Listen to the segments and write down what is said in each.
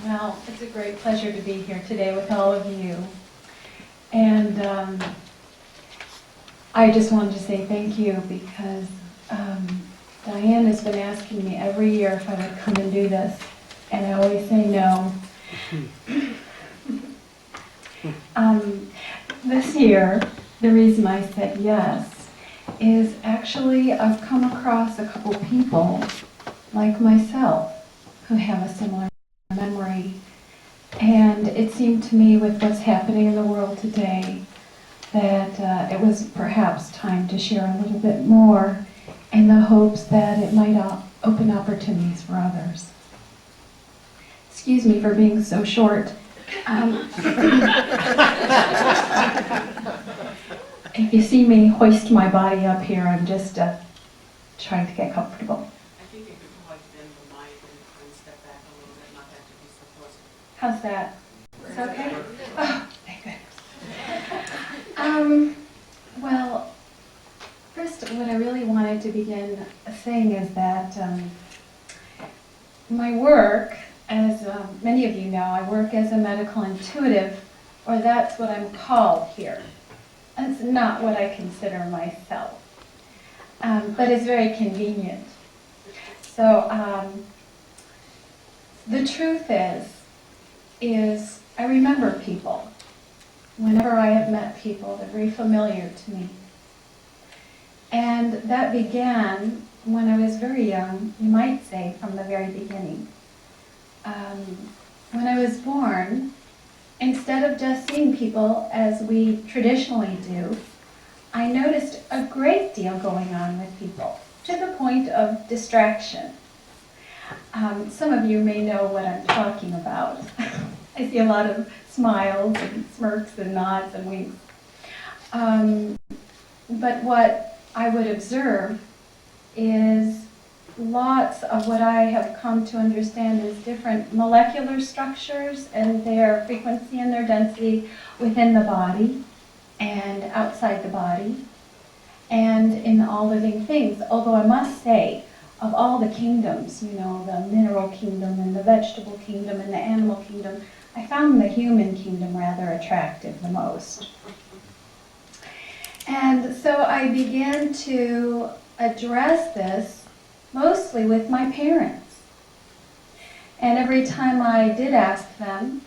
Well, it's a great pleasure to be here today with all of you. And I just wanted to say thank you because Diane has been asking me every year if I would come and do this, and I always say no. This year, the reason I said yes is actually I've come across a couple people like myself who have a similar memory, and it seemed to me with what's happening in the world today that it was perhaps time to share a little bit more in the hopes that it might open opportunities for others. Excuse me for being so short. If you see me hoist my body up here, I'm just trying to get comfortable. I think you could probably bend the mic and step back a little bit, not have to be so close. How's that? Is that okay? Oh, thank goodness. Well, first, what I really wanted to begin saying is that my work, as many of you know, I work as a medical intuitive, or that's what I'm called here. That's not what I consider myself, but it's very convenient. So the truth is I remember people. Whenever I have met people, they're very familiar to me. And that began when I was very young, you might say from the very beginning. When I was born, instead of just seeing people as we traditionally do, I noticed a great deal going on with people, to the point of distraction. Some of you may know what I'm talking about. I see a lot of smiles and smirks and nods and winks. But what I would observe is lots of what I have come to understand as different molecular structures and their frequency and their density within the body and outside the body and in all living things. Although I must say, of all the kingdoms, you know, the mineral kingdom and the vegetable kingdom and the animal kingdom, I found the human kingdom rather attractive the most. And so I began to address this mostly with my parents. And every time I did ask them,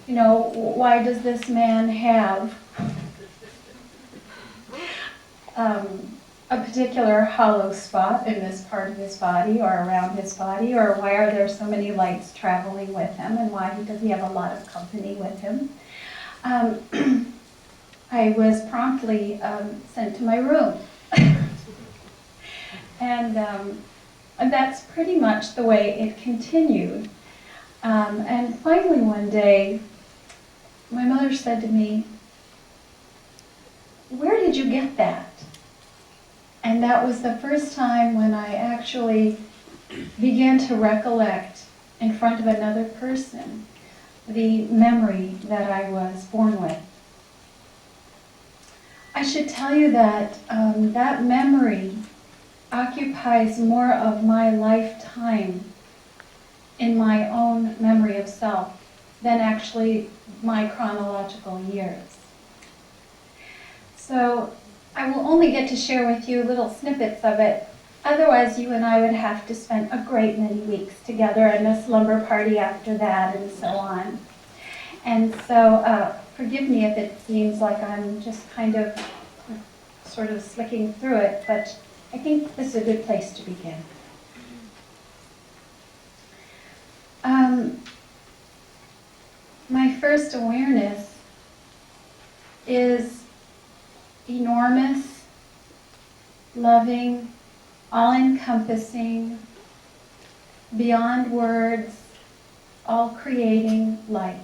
you know, why does this man have a particular hollow spot in this part of his body or around his body, or why are there so many lights traveling with him, and why does he have a lot of company with him? I was promptly sent to my room. And that's pretty much the way it continued. And finally one day, my mother said to me, "Where did you get that?" And that was the first time when I actually began to recollect in front of another person the memory that I was born with. I should tell you that that memory occupies more of my lifetime in my own memory of self than actually my chronological years. So I will only get to share with you little snippets of it. Otherwise, you and I would have to spend a great many weeks together and a slumber party after that and so on. And so forgive me if it seems like I'm just kind of sort of slicking through it, but I think this is a good place to begin. My first awareness is enormous, loving, all-encompassing, beyond words, all-creating light.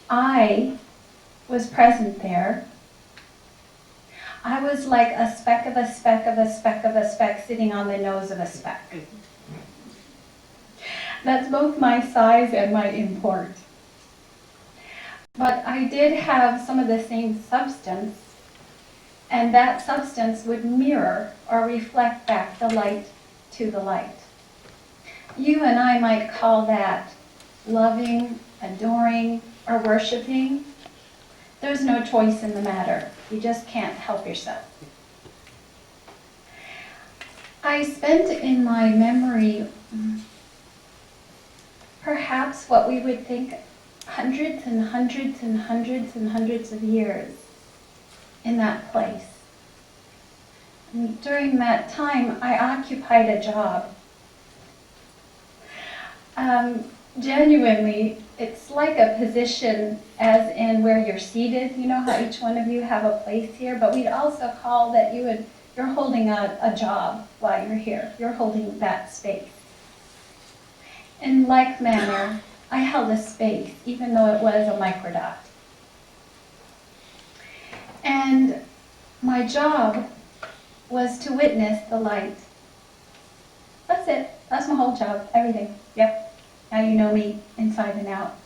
I was present there. I was like a speck of a speck of a speck of a speck sitting on the nose of a speck. That's both my size and my import. But I did have some of the same substance, and that substance would mirror or reflect back the light to the light. you and I might call that loving, adoring, or worshiping. There's no choice in the matter. You just can't help yourself. I spent in my memory perhaps what we would think hundreds and hundreds and hundreds and hundreds of years in that place. And during that time, I occupied a job. Genuinely, it's like a position as in where you're seated. You know how each one of you have a place here, but we'd also call that you're holding a job while you're here. You're holding that space. In like manner, I held a space, even though it was a microdot. And my job was to witness the light. That's it. That's my whole job. Everything. Yep. Now you know me inside and out.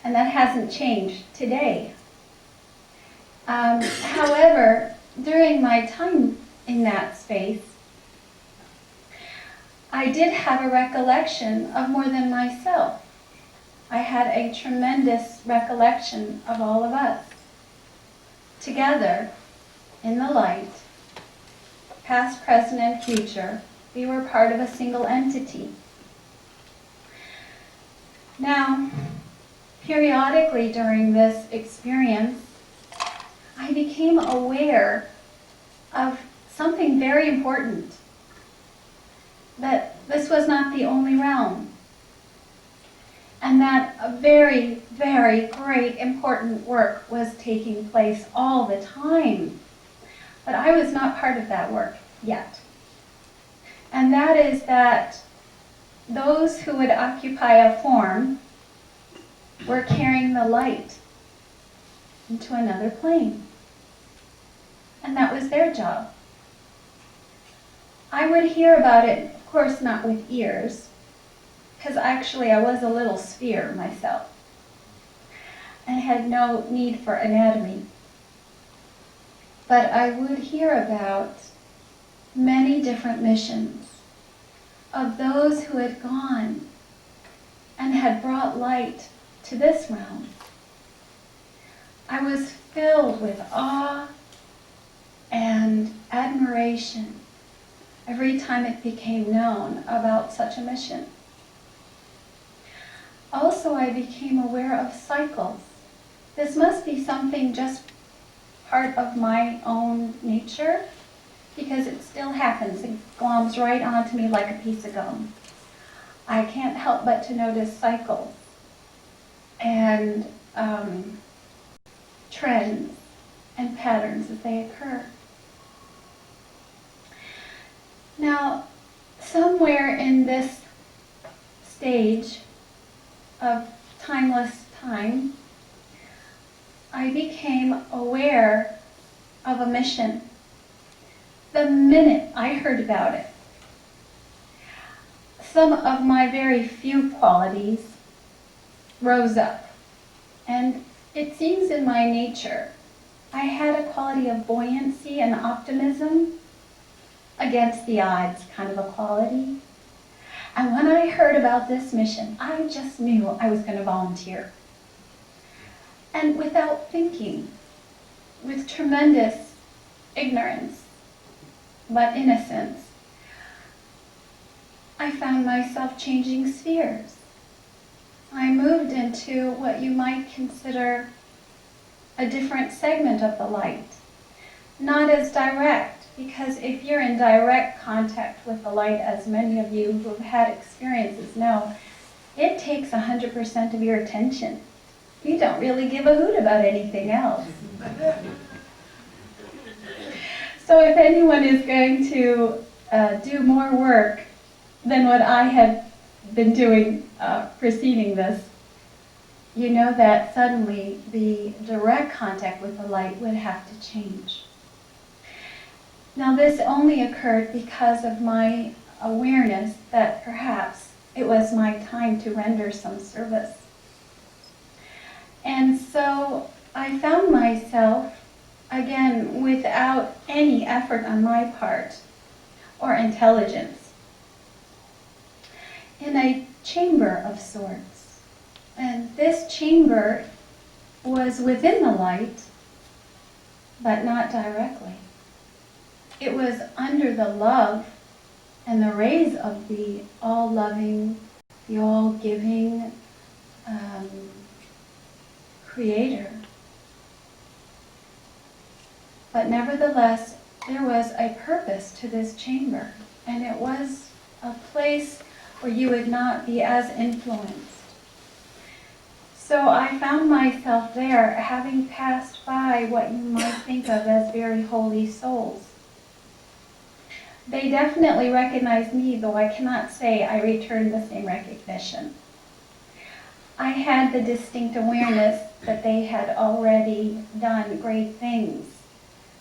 And that hasn't changed today. However, during my time in that space, I did have a recollection of more than myself. I had a tremendous recollection of all of us. Together, in the light, past, present, and future, we were part of a single entity. Now, periodically during this experience, I became aware of something very important, that this was not the only realm, and that a very, very great, important work was taking place all the time. But I was not part of that work yet. And that is that those who would occupy a form were carrying the light into another plane. And that was their job. I would hear about it, of course not with ears, because actually I was a little sphere myself and had no need for anatomy. But I would hear about many different missions of those who had gone and had brought light to this realm. I was filled with awe and admiration every time it became known about such a mission. Also, I became aware of cycles. This must be something just part of my own nature, because it still happens. It gloms right onto me like a piece of gum. I can't help but to notice cycles and trends and patterns as they occur. Now, somewhere in this stage of timeless time, I became aware of a mission. The minute I heard about it, some of my very few qualities rose up. And it seems in my nature, I had a quality of buoyancy and optimism, against the odds kind of a quality. And when I heard about this mission, I just knew I was going to volunteer. And without thinking, with tremendous ignorance, but innocence, I found myself changing spheres. I moved into what you might consider a different segment of the light. Not as direct, because if you're in direct contact with the light, as many of you who've had experiences know, it takes 100% of your attention. You don't really give a hoot about anything else. So if anyone is going to do more work than what I had been doing preceding this, you know that suddenly the direct contact with the light would have to change. Now this only occurred because of my awareness that perhaps it was my time to render some service. And so I found myself, again, without any effort on my part or intelligence, in a chamber of sorts. And this chamber was within the light, but not directly. It was under the love and the rays of the all-loving, the all-giving Creator. But nevertheless, there was a purpose to this chamber, and it was a place where you would not be as influenced. So I found myself there, having passed by what you might think of as very holy souls. They definitely recognized me, though I cannot say I returned the same recognition. I had the distinct awareness that they had already done great things,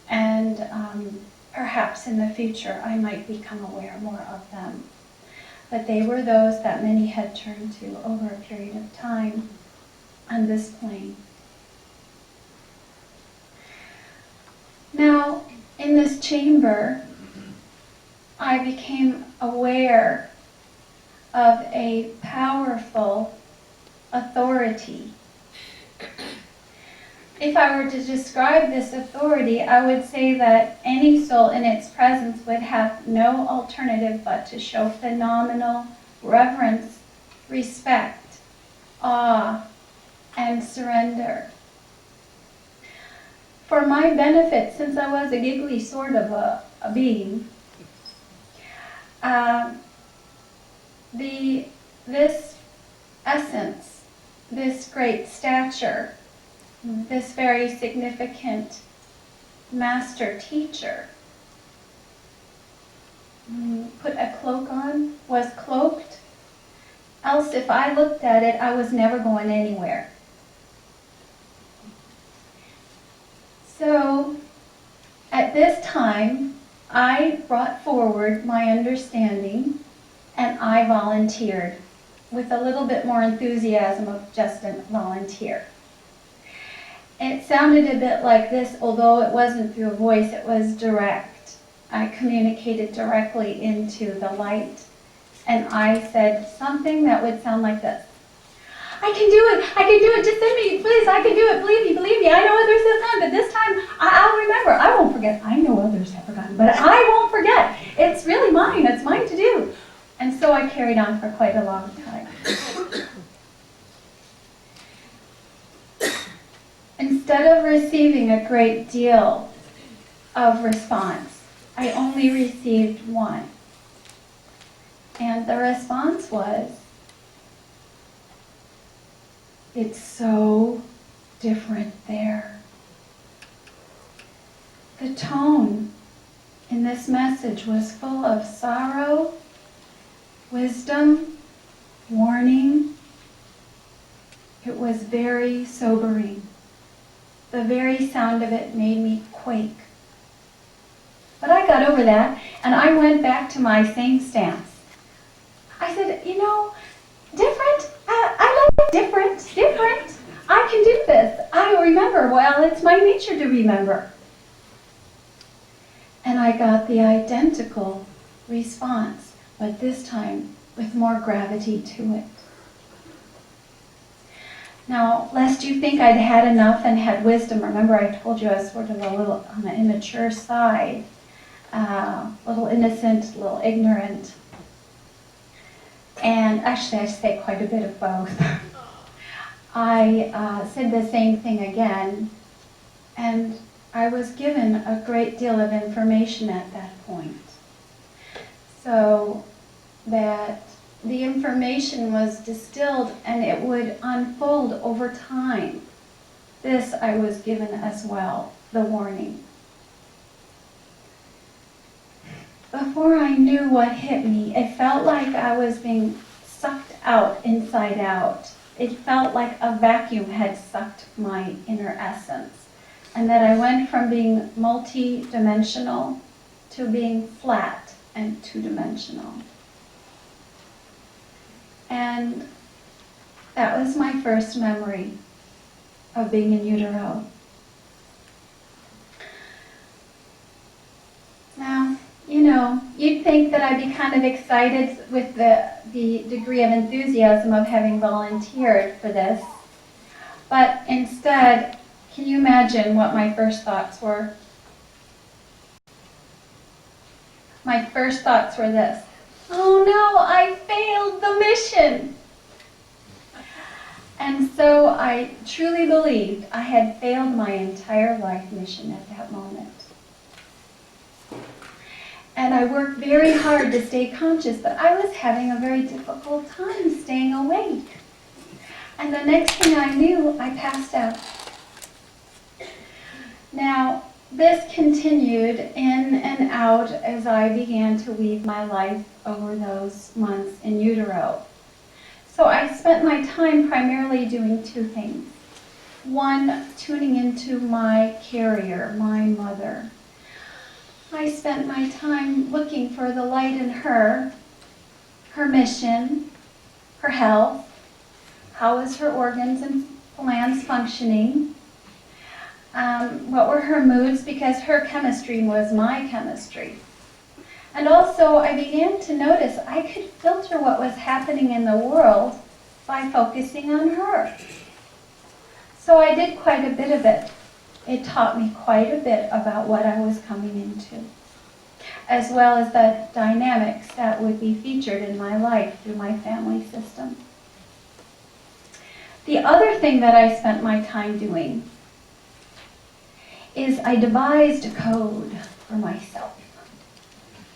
and perhaps in the future I might become aware more of them. But they were those that many had turned to over a period of time on this plane. Now, in this chamber, I became aware of a powerful authority. If I were to describe this authority, I would say that any soul in its presence would have no alternative but to show phenomenal reverence, respect, awe, and surrender. For my benefit, since I was a giggly sort of a being, this essence, this great stature, this very significant master teacher, put a cloak on, was cloaked, else if I looked at it, I was never going anywhere. So, at this time, I brought forward my understanding and I volunteered with a little bit more enthusiasm of just a volunteer. It sounded a bit like this, although it wasn't through a voice, it was direct. I communicated directly into the light, and I said something that would sound like this. I can do it, just send me, please, I can do it, believe me, I know others have done, but this time I'll remember, I won't forget. I know others have forgotten, but I won't forget. It's really mine, it's mine to do. And so I carried on for quite a long time. Instead of receiving a great deal of response, I only received one. And the response was, it's so different there. The tone in this message was full of sorrow, wisdom, warning. It was very sobering. The very sound of it made me quake. But I got over that, and I went back to my same stance. I said, different? I like different. I can do this. I remember. Well, it's my nature to remember. And I got the identical response, but this time with more gravity to it. Now, lest you think I'd had enough and had wisdom, remember I told you I was sort of a little on the immature side, a little innocent, a little ignorant. And actually, I say quite a bit of both. I said the same thing again, and I was given a great deal of information at that point. So that the information was distilled and it would unfold over time. This I was given as well, the warning. Before I knew what hit me, it felt like I was being sucked out inside out. It felt like a vacuum had sucked my inner essence, and that I went from being multi-dimensional to being flat and two-dimensional. And that was my first memory of being in utero. Now, You'd think that I'd be kind of excited with the degree of enthusiasm of having volunteered for this. But instead, can you imagine what my first thoughts were? My first thoughts were this: oh no, I failed the mission. And so I truly believed I had failed my entire life mission at that moment. And I worked very hard to stay conscious, but I was having a very difficult time staying awake. And the next thing I knew, I passed out. Now, this continued in and out as I began to weave my life over those months in utero. So I spent my time primarily doing two things. One, tuning into my carrier, my mother. I spent my time looking for the light in her mission, her health, how was her organs and glands functioning, what were her moods, because her chemistry was my chemistry. And also I began to notice I could filter what was happening in the world by focusing on her. So I did quite a bit of it. It taught me quite a bit about what I was coming into, as well as the dynamics that would be featured in my life through my family system. The other thing that I spent my time doing is I devised a code for myself.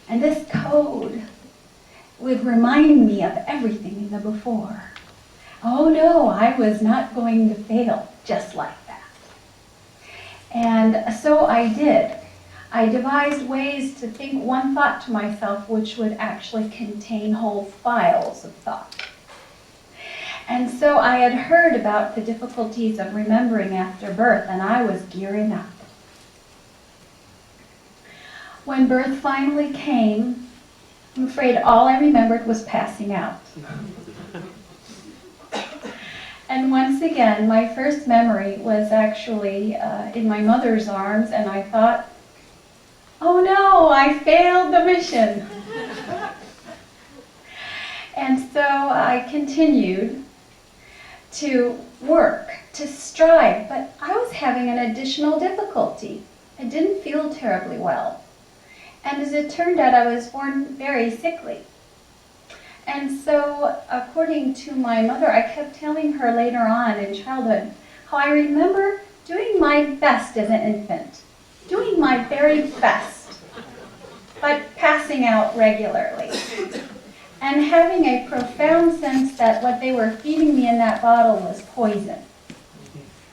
And this code would remind me of everything in the before. Oh no, I was not going to fail just like that. And so I did. I devised ways to think one thought to myself which would actually contain whole files of thought. And so I had heard about the difficulties of remembering after birth, and I was gearing up. When birth finally came, I'm afraid all I remembered was passing out. And once again, my first memory was actually in my mother's arms, and I thought, oh no, I failed the mission. And so I continued to work, to strive, but I was having an additional difficulty. I didn't feel terribly well. And as it turned out, I was born very sickly. And so, according to my mother, I kept telling her later on in childhood how I remember doing my best as an infant, doing my very best, but passing out regularly, and having a profound sense that what they were feeding me in that bottle was poison.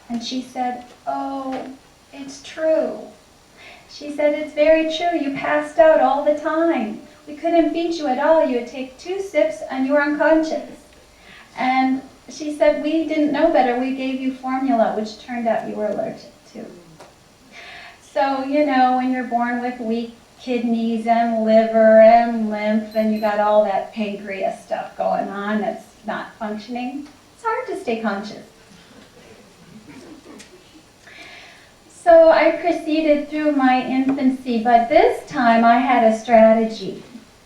And she said, oh, it's true. She said, it's very true, you passed out all the time. We couldn't feed you at all. You would take 2 sips and you were unconscious. And she said, we didn't know better. We gave you formula, which turned out you were allergic to. So, you know, when you're born with weak kidneys and liver and lymph, and you got all that pancreas stuff going on that's not functioning, it's hard to stay conscious. So I proceeded through my infancy, but this time I had a strategy.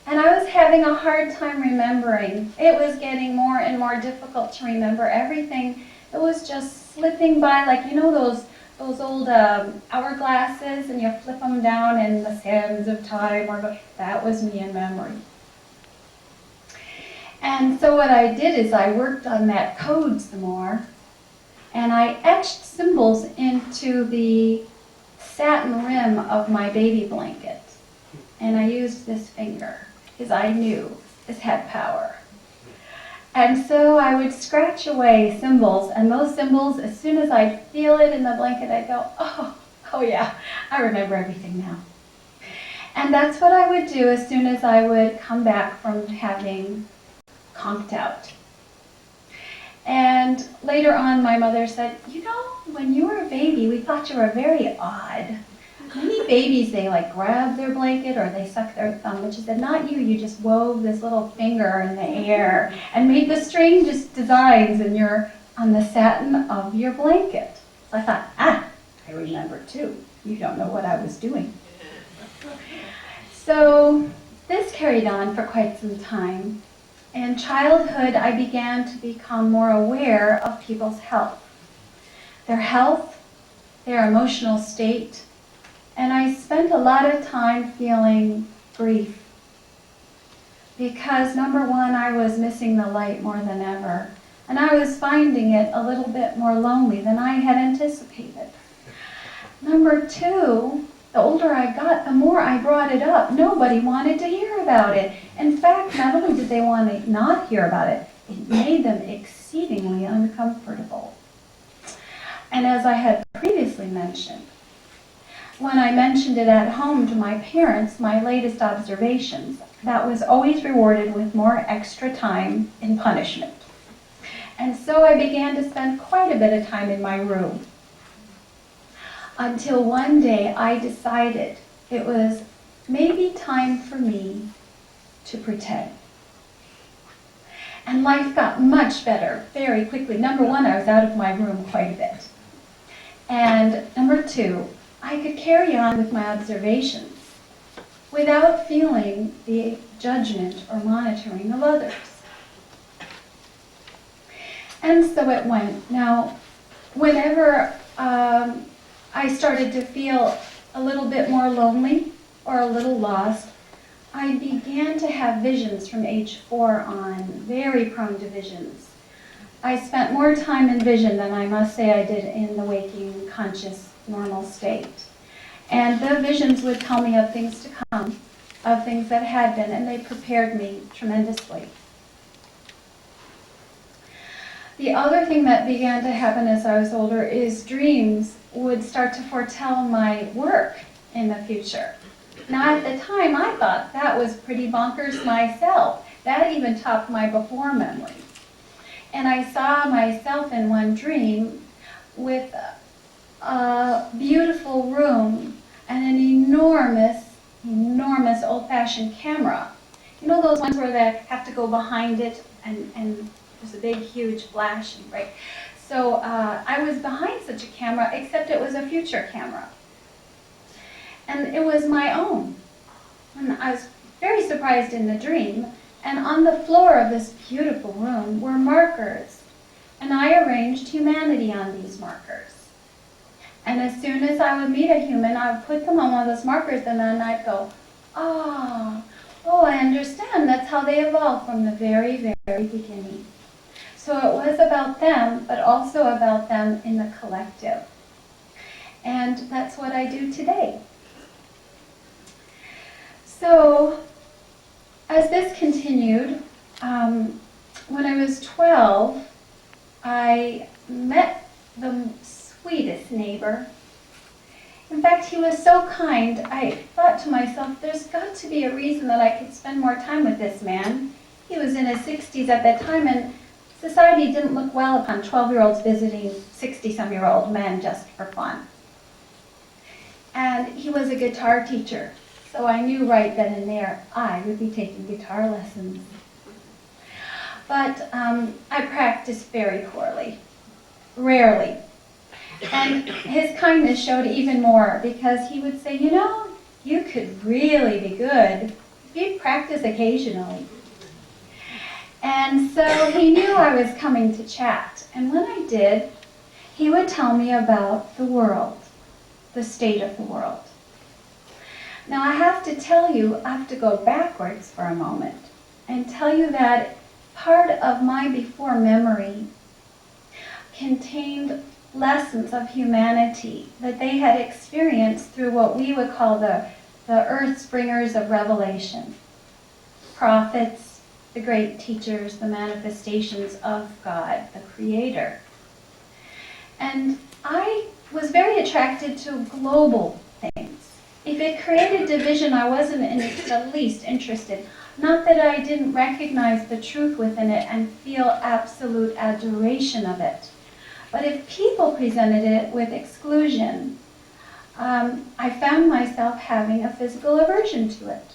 And I was having a hard time remembering. It was getting more and more difficult to remember everything. It was just slipping by, like, you know those old hourglasses, and you flip them down in the sands of time. That was me in memory. And so what I did is I worked on that code some more, and I etched symbols into the satin rim of my baby blanket. And I used this finger, because I knew this had power. And so I would scratch away symbols, and those symbols, as soon as I'd feel it in the blanket, I'd go, oh yeah, I remember everything now. And that's what I would do as soon as I would come back from having conked out. And later on, my mother said, you know, when you were a baby, we thought you were very odd. Many babies, they like grab their blanket or they suck their thumb, but she said, not you, you just wove this little finger in the air and made the strangest designs on the satin of your blanket. So I thought, I remember too. You don't know what I was doing. So this carried on for quite some time. In childhood, I began to become more aware of people's health, their emotional state, and I spent a lot of time feeling grief. Because number one, I was missing the light more than ever, and I was finding it a little bit more lonely than I had anticipated. Number two, the older I got, the more I brought it up. Nobody wanted to hear about it. In fact, not only did they want to not hear about it, it made them exceedingly uncomfortable. And as I had previously mentioned, when I mentioned it at home to my parents, my latest observations, that was always rewarded with more extra time in punishment. And so I began to spend quite a bit of time in my room. Until one day I decided it was maybe time for me to pretend. And life got much better very quickly. Number one, I was out of my room quite a bit. And number two, I could carry on with my observations without feeling the judgment or monitoring of others. And so it went. Now, whenever I started to feel a little bit more lonely or a little lost, I began to have visions from age 4 on, very prone to visions. I spent more time in vision than I must say I did in the waking, conscious, normal state. And the visions would tell me of things to come, of things that had been, and they prepared me tremendously. The other thing that began to happen as I was older is dreams would start to foretell my work in the future. Now at the time I thought that was pretty bonkers myself. That even topped my before memory. And I saw myself in one dream with a beautiful room and an enormous old-fashioned camera. You know those ones where they have to go behind it and there's a big, huge flash, right? So I was behind such a camera, except it was a future camera. And it was my own. And I was very surprised in the dream. And on the floor of this beautiful room were markers. And I arranged humanity on these markers. And as soon as I would meet a human, I would put them on one of those markers, and then I'd go, oh, I understand. That's how they evolved from the very, very beginning. So it was about them, but also about them in the collective. And that's what I do today. So, as this continued, when I was 12, I met the sweetest neighbor. In fact, he was so kind, I thought to myself, there's got to be a reason that I could spend more time with this man. He was in his 60s at that time, and society didn't look well upon 12-year-olds visiting 60-some-year-old men just for fun. And he was a guitar teacher. So I knew right then and there I would be taking guitar lessons. But I practiced very poorly, rarely. And his kindness showed even more because he would say, you know, you could really be good if you'd practice occasionally. And so he knew I was coming to chat. And when I did, he would tell me about the world, the state of the world. Now I have to tell you, I have to go backwards for a moment and tell you that part of my before memory contained lessons of humanity that they had experienced through what we would call the earth springers of revelation. Prophets, the great teachers, the manifestations of God, the Creator. And I was very attracted to global things. If it created division, I wasn't in the least interested. Not that I didn't recognize the truth within it and feel absolute adoration of it. But if people presented it with exclusion, I found myself having a physical aversion to it.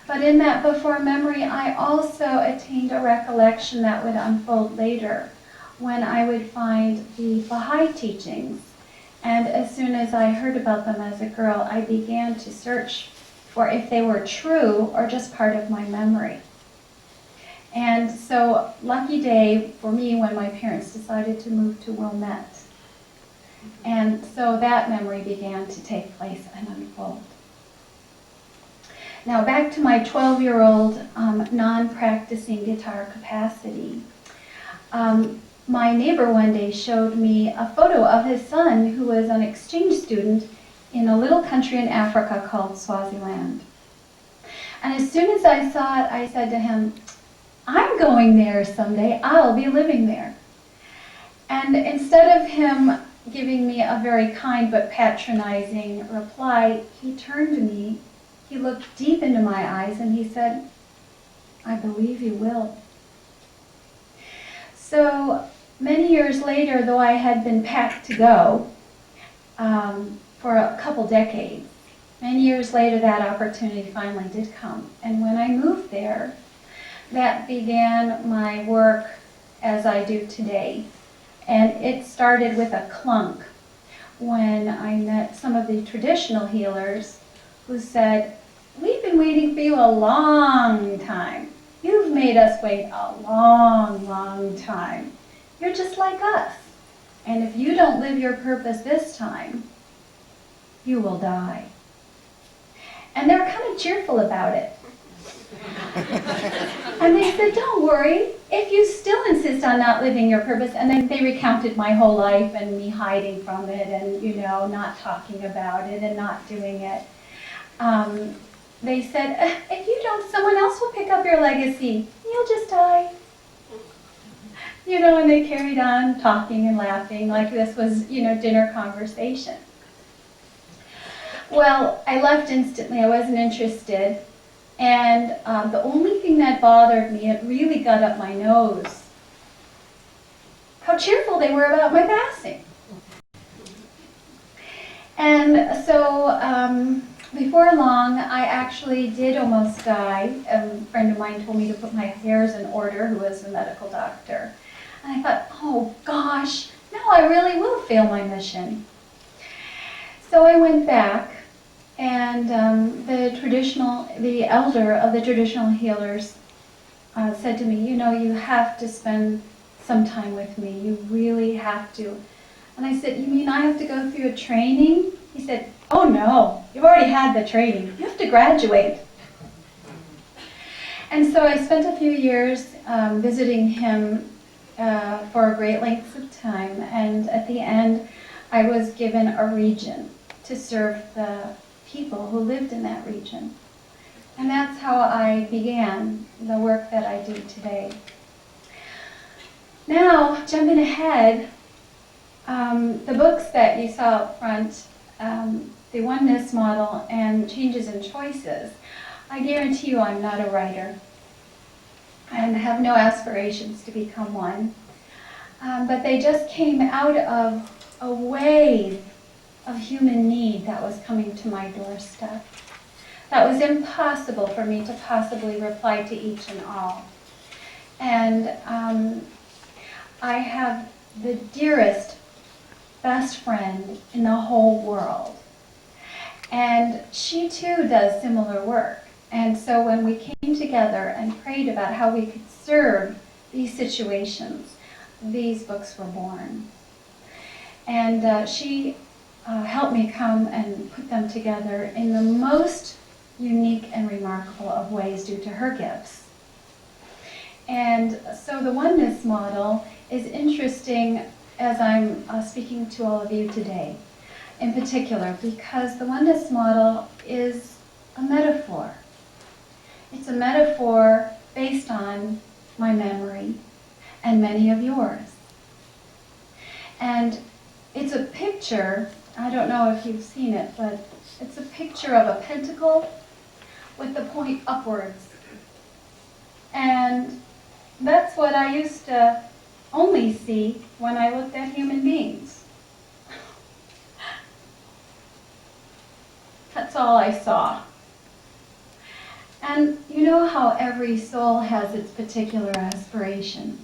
But in that before memory, I also attained a recollection that would unfold later, when I would find the Baha'i teachings. And as soon as I heard about them as a girl, I began to search or if they were true or just part of my memory. And so, lucky day for me when my parents decided to move to Wilmette. And so that memory began to take place and unfold. Now back to my 12-year-old non-practicing guitar capacity. My neighbor one day showed me a photo of his son who was an exchange student in a little country in Africa called Swaziland. And as soon as I saw it, I said to him, I'm going there someday, I'll be living there. And instead of him giving me a very kind but patronizing reply, he turned to me, he looked deep into my eyes, and he said, I believe you will. So many years later, though I had been packed to go for a couple decades, many years later that opportunity finally did come. And when I moved there, that began my work as I do today. And it started with a clunk when I met some of the traditional healers who said, we've been waiting for you a long time. You've made us wait a long, long time. You're just like us. And if you don't live your purpose this time, you will die. And they're kind of cheerful about it. And they said, don't worry, if you still insist on not living your purpose, and then they recounted my whole life and me hiding from it and, not talking about it and not doing it. They said, if you don't, someone else will pick up your legacy. You'll just die. And they carried on talking and laughing like this was, dinner conversation. Well, I left instantly. I wasn't interested. And the only thing that bothered me, it really got up my nose, how cheerful they were about my passing. And so before long, I actually did almost die. A friend of mine told me to put my affairs in order, who was a medical doctor. And I thought, oh gosh, now I really will fail my mission. So I went back. And the elder of the traditional healers said to me, you have to spend some time with me. You really have to. And I said, you mean I have to go through a training? He said, oh no, you've already had the training. You have to graduate. And so I spent a few years visiting him for great lengths of time. And at the end, I was given a region to serve the people who lived in that region. And that's how I began the work that I do today. Now, jumping ahead, the books that you saw up front, the Oneness Model and Changes in Choices, I guarantee you I'm not a writer and have no aspirations to become one. But they just came out of a wave of human need that was coming to my doorstep. That was impossible for me to possibly reply to each and all. And I have the dearest, best friend in the whole world. And she too does similar work. And so when we came together and prayed about how we could serve these situations, these books were born. And she helped me come and put them together in the most unique and remarkable of ways due to her gifts. And so the Oneness Model is interesting as I'm speaking to all of you today, in particular, because the Oneness Model is a metaphor. It's a metaphor based on my memory and many of yours. And it's a picture, I don't know if you've seen it, but it's a picture of a pentacle with the point upwards. And that's what I used to only see when I looked at human beings. That's all I saw. And you know how every soul has its particular aspirations.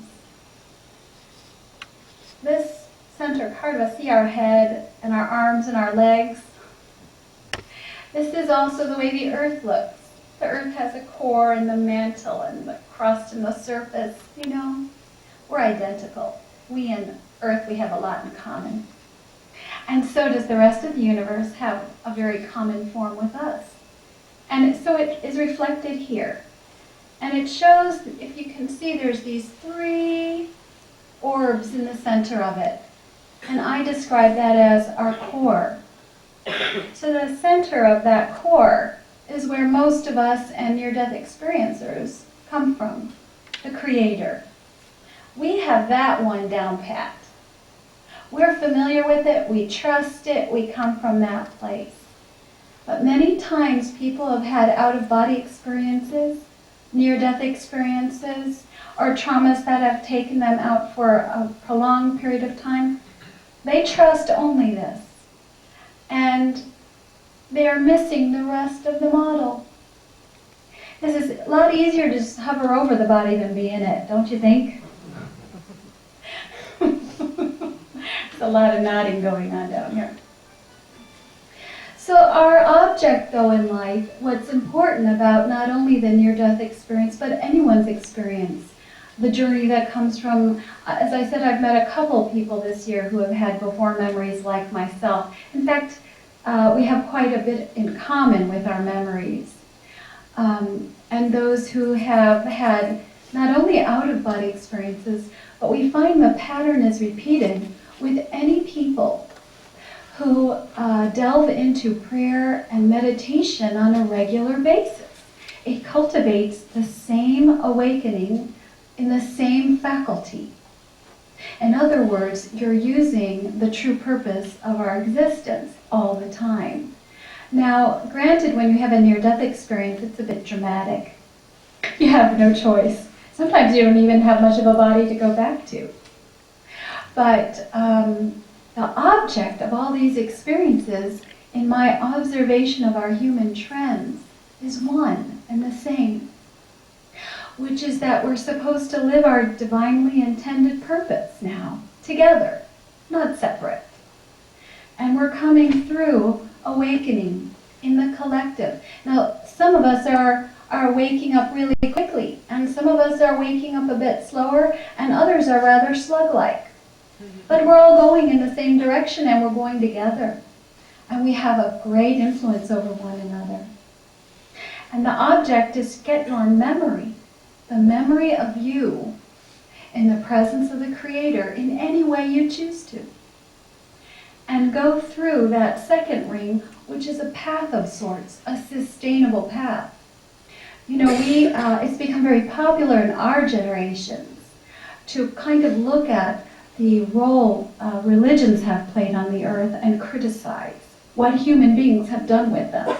This center part of us, see our head and our arms and our legs? This is also the way the earth looks. The earth has a core and the mantle and the crust and the surface, you know. We're identical. We and earth, we have a lot in common. And so does the rest of the universe have a very common form with us. And so it is reflected here. And it shows, if you can see, there's these 3 orbs in the center of it. And I describe that as our core. To the center of that core is where most of us and near-death experiencers come from, the Creator. We have that one down pat. We're familiar with it, we trust it, we come from that place. But many times people have had out-of-body experiences, near-death experiences, or traumas that have taken them out for a prolonged period of time. They trust only this. And they are missing the rest of the model. This is a lot easier to just hover over the body than be in it, don't you think? There's a lot of nodding going on down here. So our object, though, in life, what's important about not only the near-death experience, but anyone's experience, the journey that comes from, as I said, I've met a couple people this year who have had before memories like myself. In fact, we have quite a bit in common with our memories. And those who have had not only out-of-body experiences, but we find the pattern is repeated with any people who delve into prayer and meditation on a regular basis. It cultivates the same awakening in the same faculty. In other words, you're using the true purpose of our existence all the time. Now, granted, when you have a near-death experience, it's a bit dramatic. You have no choice. Sometimes you don't even have much of a body to go back to. But the object of all these experiences, in my observation of our human trends, is one and the same, which is that we're supposed to live our divinely intended purpose now, together, not separate. And we're coming through awakening in the collective. Now, some of us are waking up really quickly, and some of us are waking up a bit slower, and others are rather slug-like. But we're all going in the same direction, and we're going together. And we have a great influence over one another. And the object is to get your memory, the memory of you, in the presence of the Creator, in any way you choose to. And go through that second ring, which is a path of sorts, a sustainable path. You know, it's become very popular in our generations to kind of look at the role religions have played on the earth and criticize what human beings have done with them.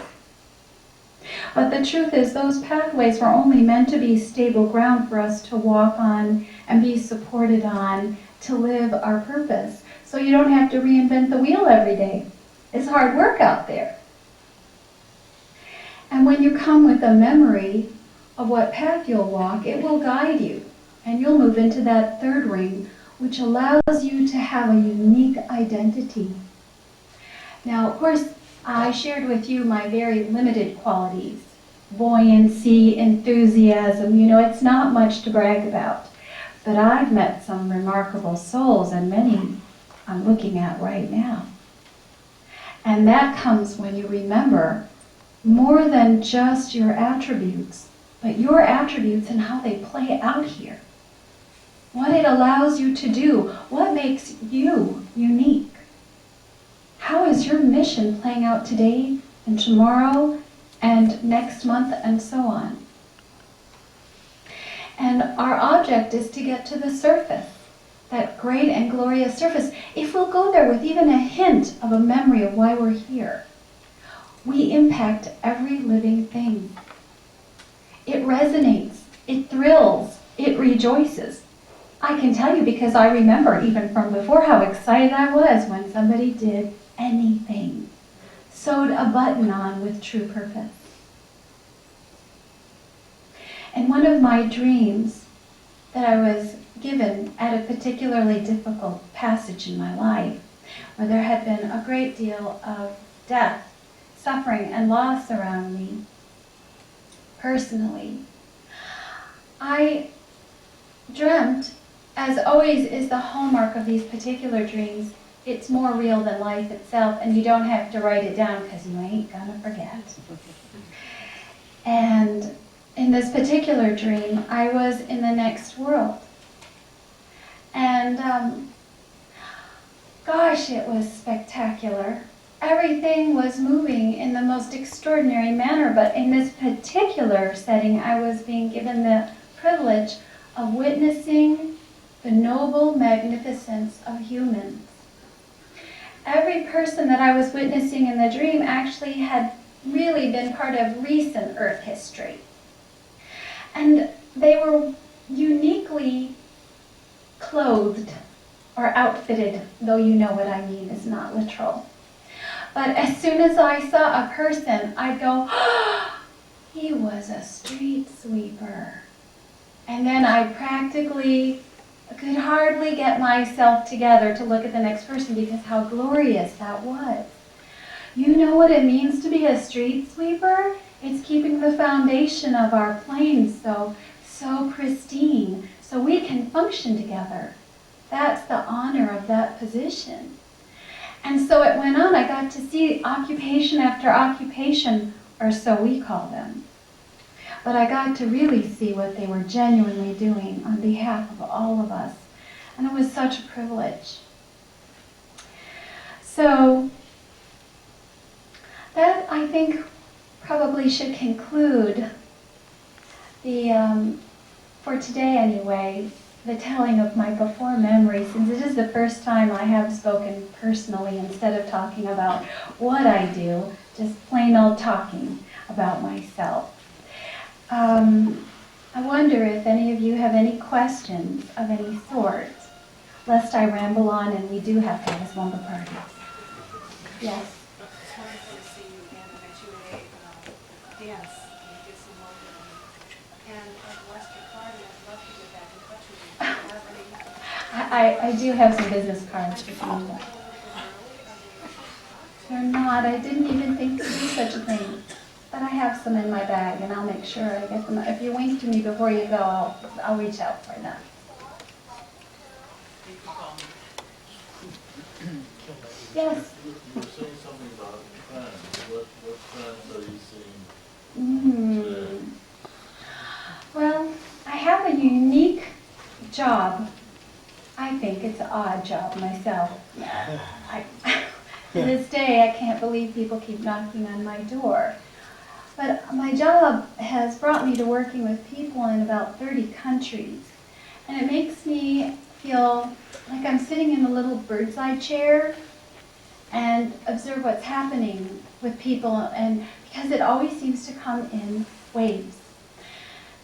But the truth is, those pathways were only meant to be stable ground for us to walk on and be supported on to live our purpose. So you don't have to reinvent the wheel every day. It's hard work out there. And when you come with a memory of what path you'll walk, it will guide you. And you'll move into that third ring, which allows you to have a unique identity. Now, of course, I shared with you my very limited qualities. Buoyancy, enthusiasm, you know, it's not much to brag about. But I've met some remarkable souls, and many I'm looking at right now. And that comes when you remember more than just your attributes, but your attributes and how they play out here. What it allows you to do, what makes you unique. How is your mission playing out today and tomorrow and next month and so on? And our object is to get to the surface, that great and glorious surface. If we'll go there with even a hint of a memory of why we're here, we impact every living thing. It resonates, it thrills, it rejoices. I can tell you because I remember even from before how excited I was when somebody did anything, sewed a button on with true purpose. And one of my dreams that I was given at a particularly difficult passage in my life, where there had been a great deal of death, suffering and loss around me, personally, I dreamt, as always is the hallmark of these particular dreams, it's more real than life itself, and you don't have to write it down because you ain't gonna forget. And in this particular dream, I was in the next world. And gosh, it was spectacular. Everything was moving in the most extraordinary manner, but in this particular setting, I was being given the privilege of witnessing the noble magnificence of humans. Every person that I was witnessing in the dream actually had really been part of recent Earth history. And they were uniquely clothed or outfitted, though you know what I mean, is not literal. But as soon as I saw a person, I'd go, oh, he was a street sweeper. And then I practically could hardly get myself together to look at the next person because how glorious that was. You know what it means to be a street sweeper? It's keeping the foundation of our plane so pristine so we can function together. That's the honor of that position. And so it went on. I got to see occupation after occupation, or so we call them. But I got to really see what they were genuinely doing on behalf of all of us. And it was such a privilege. So that, I think, probably should conclude the, for today anyway, the telling of my before memory, since it is the first time I have spoken personally instead of talking about what I do, just plain old talking about myself. I wonder if any of you have any questions of any sort, lest I ramble on and we do have to have a slumber party. Yes? I just wanted to see you again and that you would dance and get some more of it. And I've lost your card and I'd love to get back in touch with you. Do you have any? I do have some business cards if you need them. They're not. I didn't even think to do such a thing. But I have some in my bag, and I'll make sure I get them. If you wink to me before you go, I'll reach out for them. You can call me. Yes? You were saying something about trends. What trends are you seeing today? Well, I have a unique job. I think it's an odd job myself. To this day, I can't believe people keep knocking on my door. But my job has brought me to working with people in about 30 countries. And it makes me feel like I'm sitting in a little bird's eye chair and observe what's happening with people, and because it always seems to come in waves.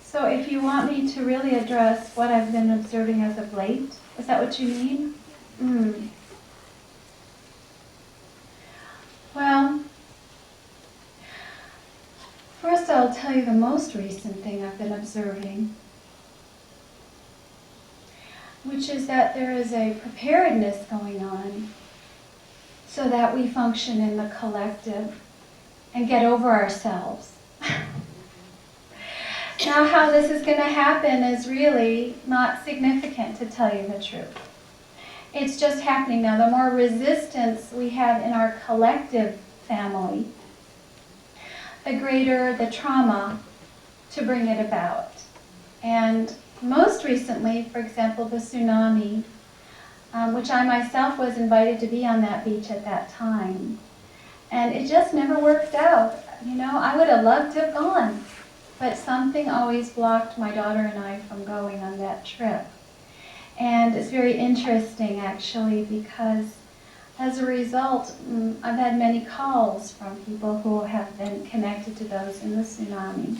So if you want me to really address what I've been observing as of late, is that what you mean? Well, first I'll tell you the most recent thing I've been observing, which is that there is a preparedness going on so that we function in the collective and get over ourselves. Now, how this is going to happen is really not significant, to tell you the truth. It's just happening now. The more resistance we have in our collective family, the greater the trauma to bring it about. And most recently, for example, the tsunami, which I myself was invited to be on that beach at that time. And it just never worked out. You know, I would have loved to have gone, but something always blocked my daughter and I from going on that trip. And it's very interesting, actually, because as a result, I've had many calls from people who have been connected to those in the tsunami.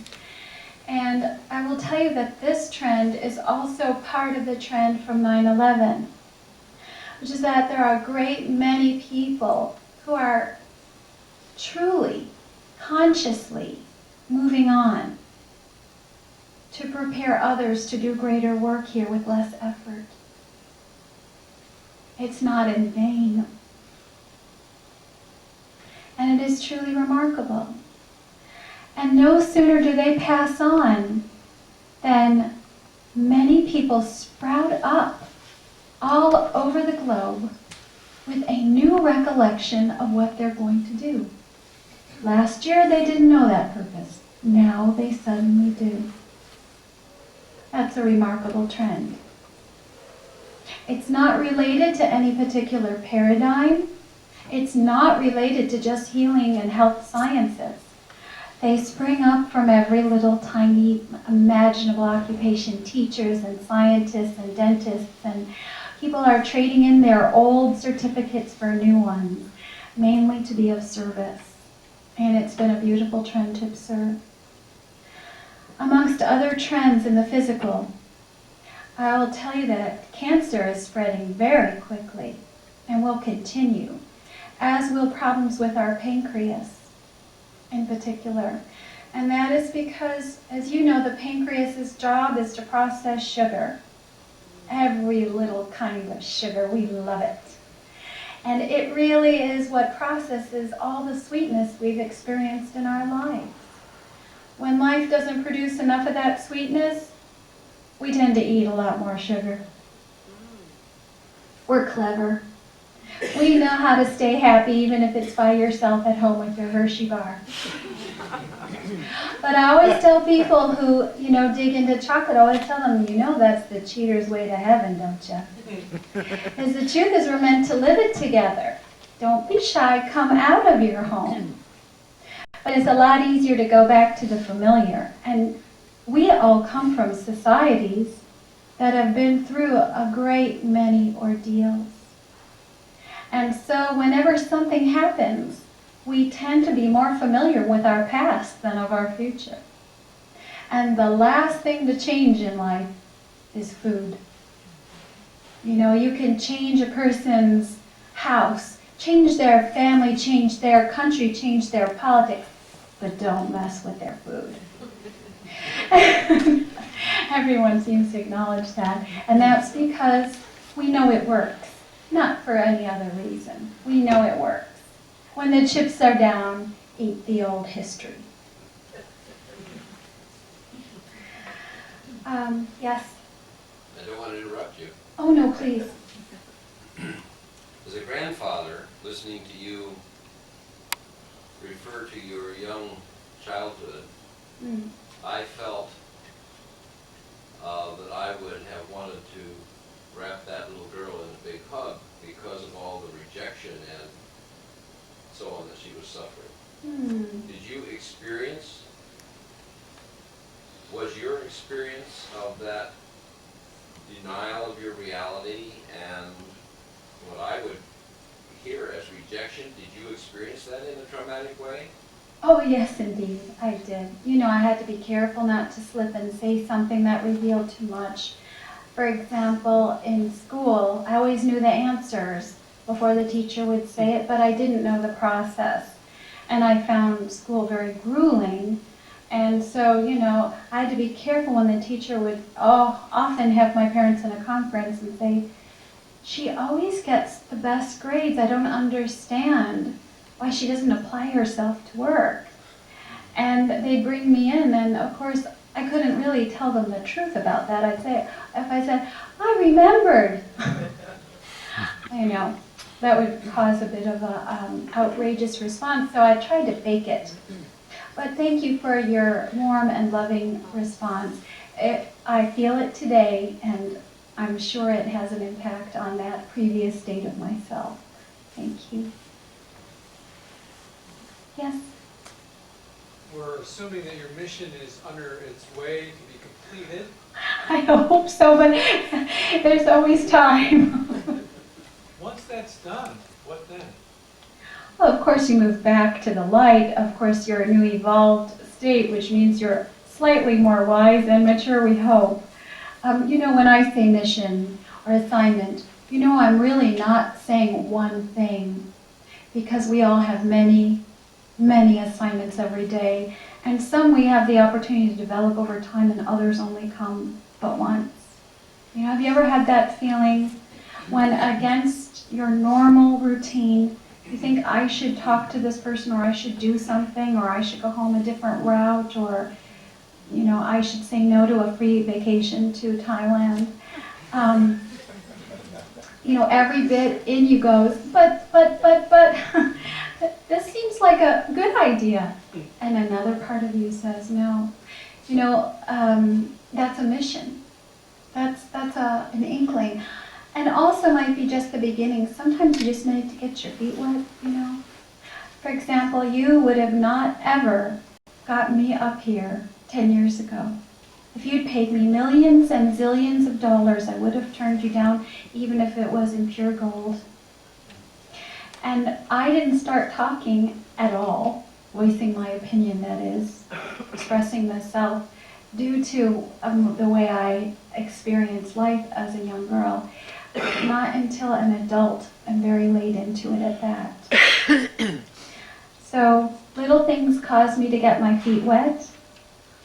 And I will tell you that this trend is also part of the trend from 9/11, which is that there are a great many people who are truly, consciously moving on to prepare others to do greater work here with less effort. It's not in vain. And And it is truly remarkable. And no sooner do they pass on than many people sprout up all over the globe with a new recollection of what they're going to do. Last year they didn't know that purpose. Now they suddenly do. That's a remarkable trend. It's not related to any particular paradigm. It's not related to just healing and health sciences. They spring up from every little tiny imaginable occupation. Teachers and scientists and dentists, and people are trading in their old certificates for new ones, mainly to be of service. And it's been a beautiful trend to observe. Amongst other trends in the physical, I will tell you that cancer is spreading very quickly and will continue, as will problems with our pancreas in particular. And that is because, as you know, the pancreas's job is to process sugar. Every little kind of sugar, we love it. And it really is what processes all the sweetness we've experienced in our lives. When life doesn't produce enough of that sweetness, we tend to eat a lot more sugar. We're clever. We know how to stay happy even if it's by yourself at home with your Hershey bar. But I always tell people who, dig into chocolate, I always tell them, that's the cheater's way to heaven, don't you? Because the truth is we're meant to live it together. Don't be shy, come out of your home. But it's a lot easier to go back to the familiar. And we all come from societies that have been through a great many ordeals. And so whenever something happens, we tend to be more familiar with our past than of our future. And the last thing to change in life is food. You can change a person's house, change their family, change their country, change their politics, but don't mess with their food. Everyone seems to acknowledge that. And that's because we know it works, not for any other reason. We know it works. When the chips are down, eat the old history. Yes? I don't want to interrupt you. Oh, no, please. As a grandfather, listening to you refer to your young childhood, I felt that I would have wanted to wrap that little girl in a big hug because of all the rejection and so on that she was suffering. Did you experience, was your experience of that denial of your reality and what I would hear as rejection, did you experience that in a traumatic way? Oh, yes, indeed, I did. I had to be careful not to slip and say something that revealed too much. For example, in school, I always knew the answers before the teacher would say it, but I didn't know the process. And I found school very grueling. And so, I had to be careful when the teacher would often have my parents in a conference and say, she always gets the best grades. I don't understand why she doesn't apply herself to work. And they'd bring me in, and of course, I couldn't really tell them the truth about that. If I said, I remembered, that would cause a bit of an outrageous response, so I tried to fake it. But thank you for your warm and loving response. I feel it today, and I'm sure it has an impact on that previous state of myself. Thank you. Yes? We're assuming that your mission is under its way to be completed. I hope so, but there's always time. Once that's done, what then? Well, of course you move back to the light. Of course you're a new evolved state, which means you're slightly more wise and mature, we hope. When I say mission or assignment, I'm really not saying one thing, because we all have many assignments every day, and some we have the opportunity to develop over time, and others only come but once. Have you ever had that feeling when against your normal routine, You think I should talk to this person, or I should do something, or I should go home a different route, or, you know, I should say no to a free vacation to Thailand. You know, every bit in you goes, but, this seems like a good idea. And another part of you says, no. You know, that's a mission. That's an inkling. And also might be just the beginning. Sometimes you just need to get your feet wet, you know. For example, you would have not ever gotten me up here 10 years ago. If you'd paid me millions and zillions of dollars, I would have turned you down, even if it was in pure gold. And I didn't start talking at all, voicing my opinion, that is, expressing myself, due to the way I experienced life as a young girl. Not until an adult, and very late into it at that. So little things cause me to get my feet wet,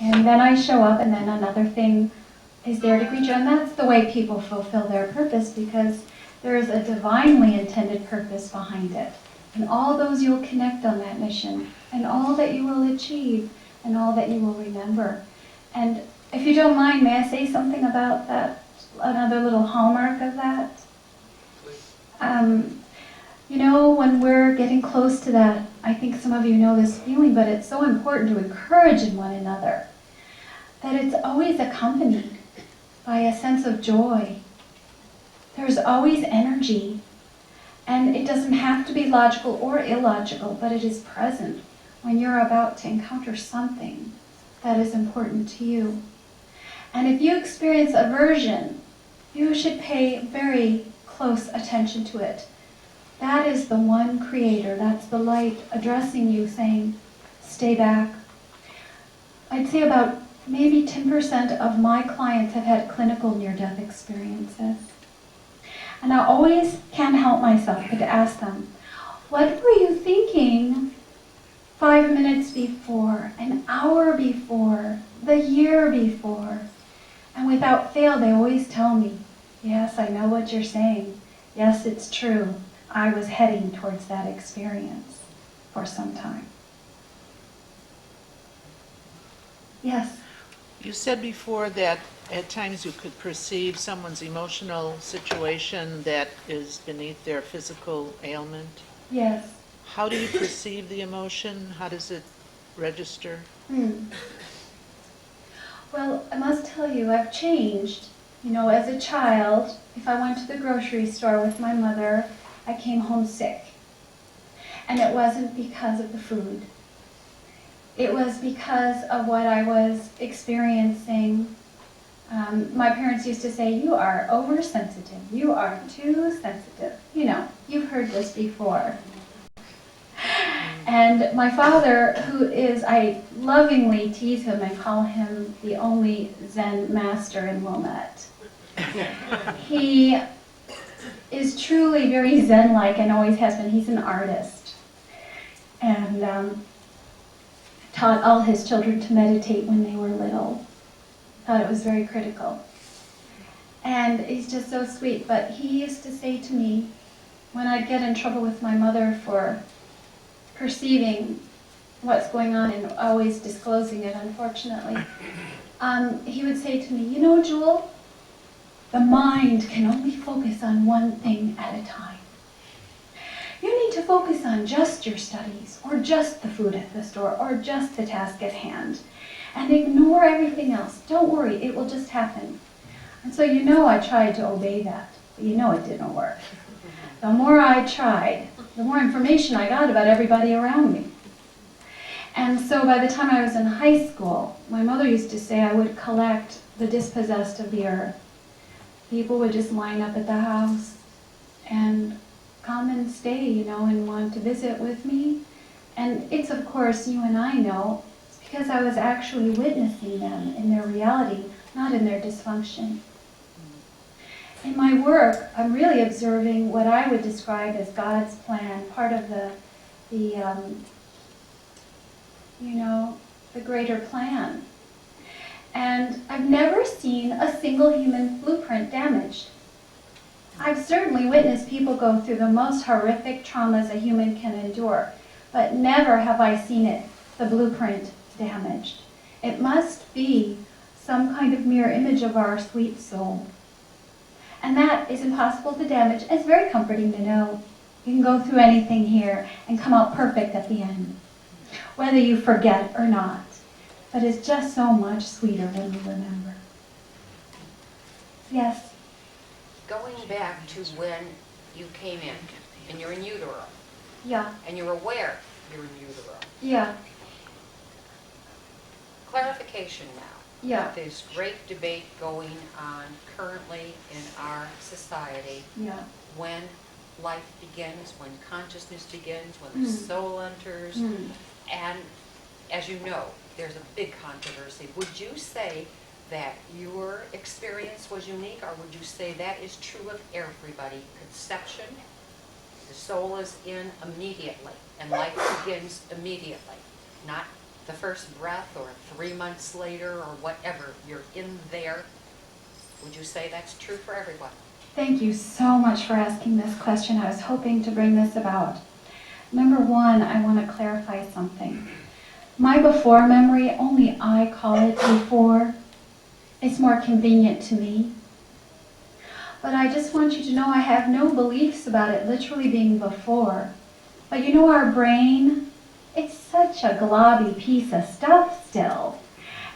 and then I show up, and then another thing is there to greet you. And that's the way people fulfill their purpose, because there is a divinely intended purpose behind it. And all those you'll connect on that mission, and all that you will achieve, and all that you will remember. And if you don't mind, may I say something about that? Another little hallmark of that? You know, when we're getting close to that, I think some of you know this feeling, but it's so important to encourage in one another, that it's always accompanied by a sense of joy. There's always energy, and it doesn't have to be logical or illogical, but it is present when you're about to encounter something that is important to you. And if you experience aversion, you should pay very close attention to it. That is the one creator, that's the light addressing you, saying, stay back. I'd say about maybe 10% of my clients have had clinical near-death experiences. And I always can't help myself but to ask them, what were you thinking 5 minutes before, an hour before, the year before? And without fail, they always tell me, yes, I know what you're saying. Yes, it's true. I was heading towards that experience for some time. Yes? You said before that at times you could perceive someone's emotional situation that is beneath their physical ailment. Yes. How do you perceive the emotion? How does it register? Well, I must tell you, I've changed. You know, as a child, if I went to the grocery store with my mother, I came home sick. And it wasn't because of the food. It was because of what I was experiencing. My parents used to say, you are oversensitive. You are too sensitive. You know, you've heard this before. And my father, who is, I lovingly tease him and call him the only Zen master in Wilmette. He is truly very Zen-like and always has been. He's an artist. And taught all his children to meditate when they were little. Thought it was very critical. And he's just so sweet. But he used to say to me, when I'd get in trouble with my mother for perceiving what's going on and always disclosing it, unfortunately, he would say to me, you know, Jewel, the mind can only focus on one thing at a time. You need to focus on just your studies, or just the food at the store, or just the task at hand, and ignore everything else. Don't worry, it will just happen. And so you know I tried to obey that, but you know it didn't work. The more I tried, the more information I got about everybody around me. And so by the time I was in high school, my mother used to say I would collect the dispossessed of the earth. People would just line up at the house and come and stay, you know, and want to visit with me. And it's, of course, you and I know, it's because I was actually witnessing them in their reality, not in their dysfunction. In my work, I'm really observing what I would describe as God's plan, part of the greater plan. And I've never seen a single human blueprint damaged. I've certainly witnessed people go through the most horrific traumas a human can endure, but never have I seen it, the blueprint, damaged. It must be some kind of mirror image of our sweet soul. And that is impossible to damage. It's very comforting to know you can go through anything here and come out perfect at the end, whether you forget or not. But it's just so much sweeter when you remember. Yes? Going back to when you came in, and you're in utero, Yeah. and you're aware you're in utero. Yeah. Clarification now. Yeah. There's great debate going on currently in our society Yeah. when life begins, when consciousness begins, when the soul enters. And as you know, there's a big controversy. Would you say that your experience was unique, or would you say that is true of everybody? Conception, the soul is in immediately, and life begins immediately, not the first breath or 3 months later or whatever. You're in there. Would you say that's true for everyone? Thank you so much for asking this question. I was hoping to bring this about. Number one, I want to clarify something. My before memory, only I call it before. It's more convenient to me. But I just want you to know I have no beliefs about it literally being before. But you know our brain, it's such a globby piece of stuff still.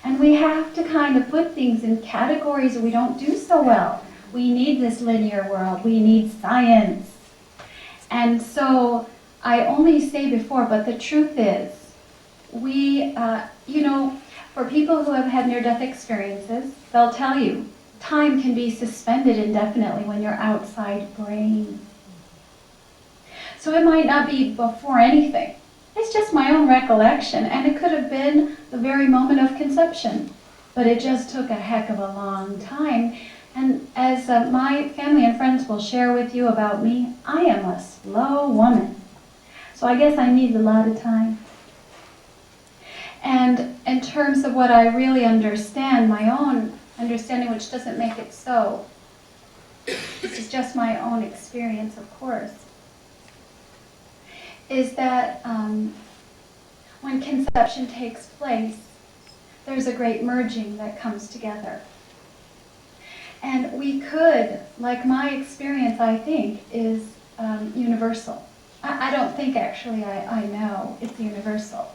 And we have to kind of put things in categories we don't do so well. We need this linear world. We need science. And so I only say before, but the truth is, for people who have had near-death experiences, they'll tell you, time can be suspended indefinitely when you're outside brain. So it might not be before anything. It's just my own recollection, and it could have been the very moment of conception. But it just took a heck of a long time. And as my family and friends will share with you about me, I am a slow woman. So I guess I need a lot of time. And in terms of what I really understand, my own understanding, which doesn't make it so, this is just my own experience, of course, is that when conception takes place, there's a great merging that comes together. And we could, like my experience, I think, is universal. I don't think, actually, I know it's universal.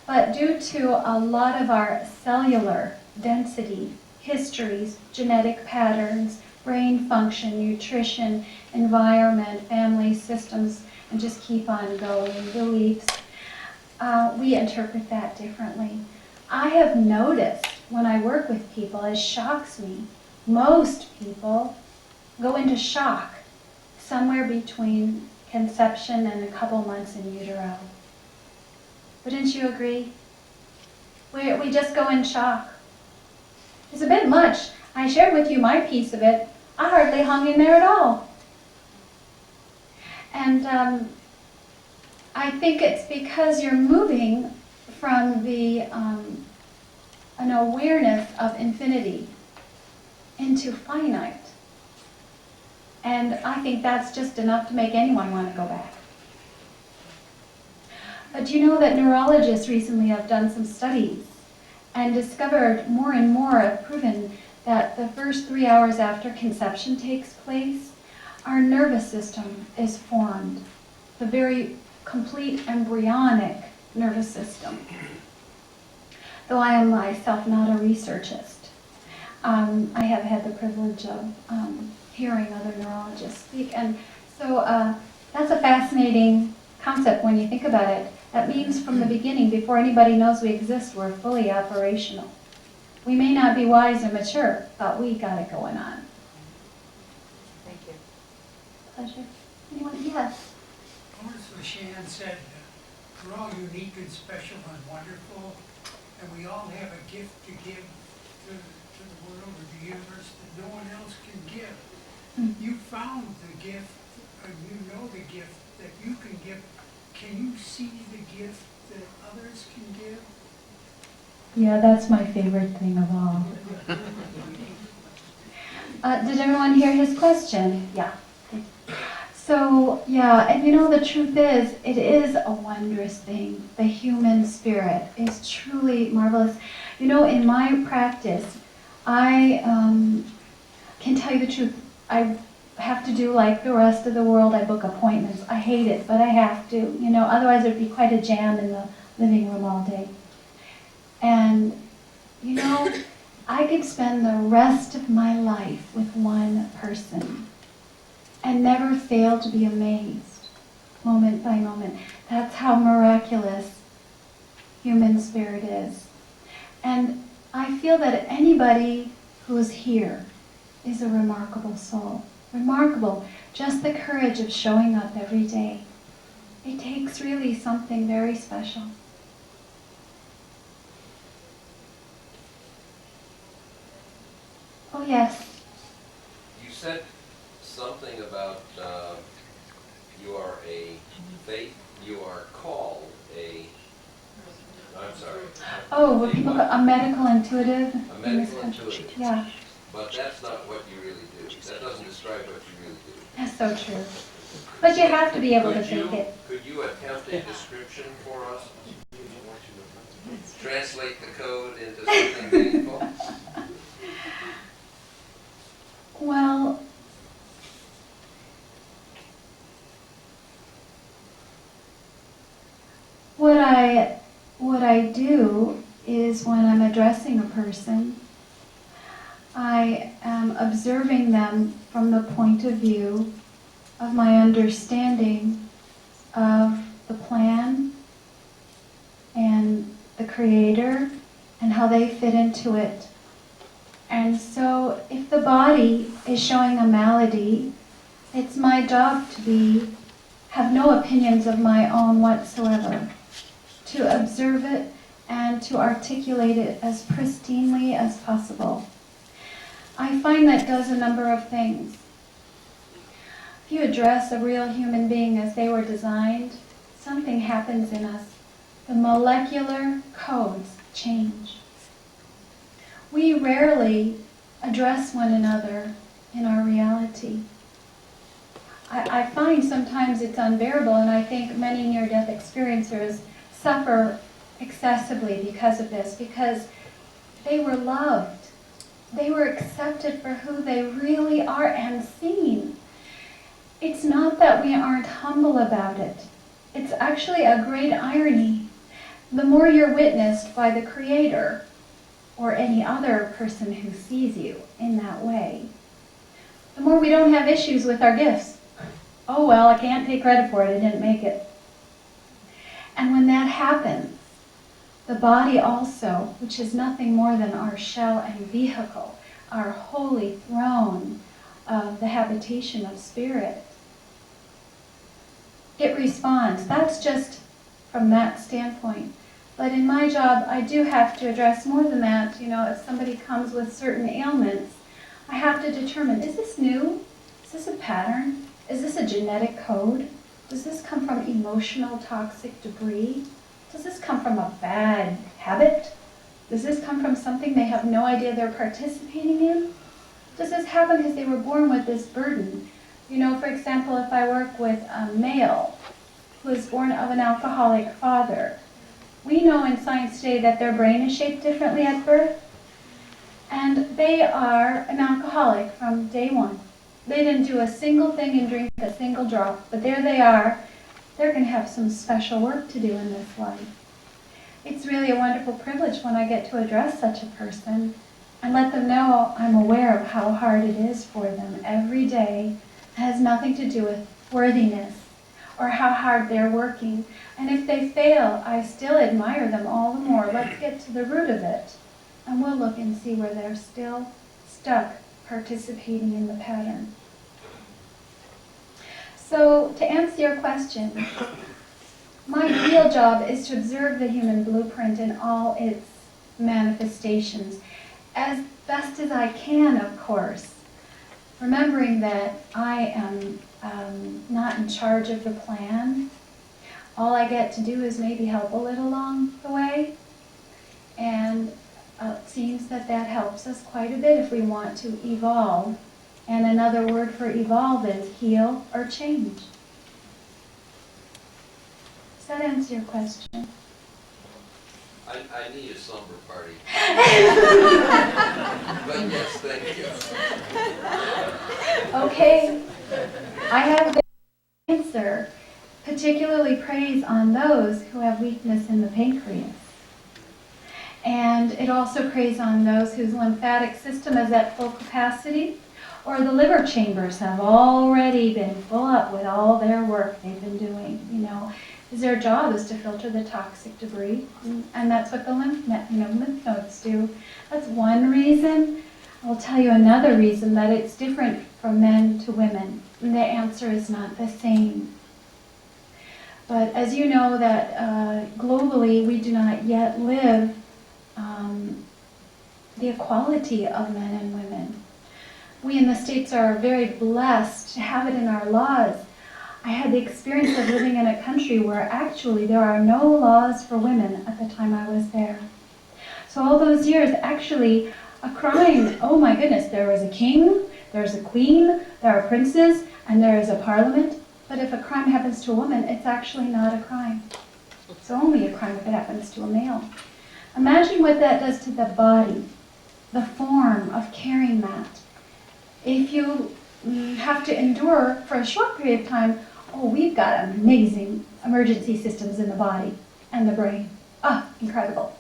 But due to a lot of our cellular density, histories, genetic patterns, brain function, nutrition, environment, family systems, and just keep on going, beliefs, we interpret that differently. I have noticed when I work with people, it shocks me, most people go into shock somewhere between conception and a couple months in utero. Wouldn't you agree? We just go in shock. It's a bit much. I shared with you my piece of it. I hardly hung in there at all. And I think it's because you're moving from an awareness of infinity into finite. And I think that's just enough to make anyone want to go back. But you know that neurologists recently have done some studies and discovered more and more have proven that the first 3 hours after conception takes place, our nervous system is formed, the very complete embryonic nervous system. Though I am myself not a researchist, I have had the privilege of hearing other neurologists speak. And so that's a fascinating concept when you think about it. That means from the beginning, before anybody knows we exist, we're fully operational. We may not be wise or mature, but we got it going on. Thank you. Pleasure. Anyone? Yes. Oneness Model said, we're all unique and special and wonderful, and we all have a gift to give to the world or the universe that no one else can give. You found the gift, and you know the gift that you can give. Can you see the gift that others can give? Yeah, that's my favorite thing of all. Did everyone hear his question? Yeah. So, yeah, and you know, the truth is, it is a wondrous thing. The human spirit is truly marvelous. You know, in my practice, I can tell you the truth. I have to do like the rest of the world. I book appointments. I hate it, but I have to. You know, otherwise there'd be quite a jam in the living room all day. And, you know, I could spend the rest of my life with one person and never fail to be amazed, moment by moment. That's how miraculous human spirit is. And I feel that anybody who is here is a remarkable soul. Remarkable. Just the courage of showing up every day. It takes really something very special. Oh, yes. You said something about you are a faith, you are called a, I'm sorry. Oh, what people call a medical intuitive A in this medical country. intuitive. Yeah, But that's not what you really do. That doesn't describe what you really do. that's so true. But you have to be able to fake it. Could you attempt a description for us? Translate the code into something meaningful? Well, what I do is when I'm addressing a person, I am observing them from the point of view of my understanding of the plan and the Creator and how they fit into it. And so if the body is showing a malady, it's my job to have no opinions of my own whatsoever, to observe it and to articulate it as pristinely as possible. I find that does a number of things. If you address a real human being as they were designed, something happens in us. The molecular codes change. We rarely address one another in our reality. I find sometimes it's unbearable, and I think many near-death experiencers suffer excessively because of this, because they were loved. They were accepted for who they really are and seen. It's not that we aren't humble about it. It's actually a great irony. The more you're witnessed by the Creator, or any other person who sees you in that way, the more we don't have issues with our gifts. Oh well, I can't take credit for it, I didn't make it. And when that happens, the body also, which is nothing more than our shell and vehicle, our holy throne of the habitation of spirit, it responds. That's just from that standpoint. But in my job, I do have to address more than that. You know, if somebody comes with certain ailments, I have to determine, is this new? Is this a pattern? Is this a genetic code? Does this come from emotional toxic debris? Does this come from a bad habit? Does this come from something they have no idea they're participating in? Does this happen because they were born with this burden? You know, for example, if I work with a male who is born of an alcoholic father, we know in science today that their brain is shaped differently at birth, and they are an alcoholic from day one. They didn't do a single thing and drink a single drop, but there they are. They're going to have some special work to do in this life. It's really a wonderful privilege when I get to address such a person and let them know I'm aware of how hard it is for them every day. It has nothing to do with worthiness or how hard they're working. And if they fail, I still admire them all the more. Let's get to the root of it, and we'll look and see where they're still stuck participating in the pattern. So, to answer your question, my real job is to observe the human blueprint in all its manifestations, as best as I can, of course, remembering that I am not in charge of the plan. All I get to do is maybe help a little along the way, and it seems that that helps us quite a bit if we want to evolve And another word for evolve is heal or change. Does that answer your question? I need a slumber party. But yes, thank you. Okay, I have the answer. Particularly preys on those who have weakness in the pancreas. And it also preys on those whose lymphatic system is at full capacity, or the liver chambers have already been full up with all their work they've been doing, because their job is to filter the toxic debris, and that's what the lymph nodes do. That's one reason. I'll tell you another reason that it's different from men to women. And the answer is not the same. But as you know that globally we do not yet live the equality of men and women. We in the States are very blessed to have it in our laws. I had the experience of living in a country where actually there are no laws for women at the time I was there. So all those years, actually, a crime, oh my goodness, there was a king, there's a queen, there are princes, and there is a parliament. But if a crime happens to a woman, it's actually not a crime. It's only a crime if it happens to a male. Imagine what that does to the body, the form of carrying that. If you have to endure for a short period of time, we've got amazing emergency systems in the body and the brain. Incredible.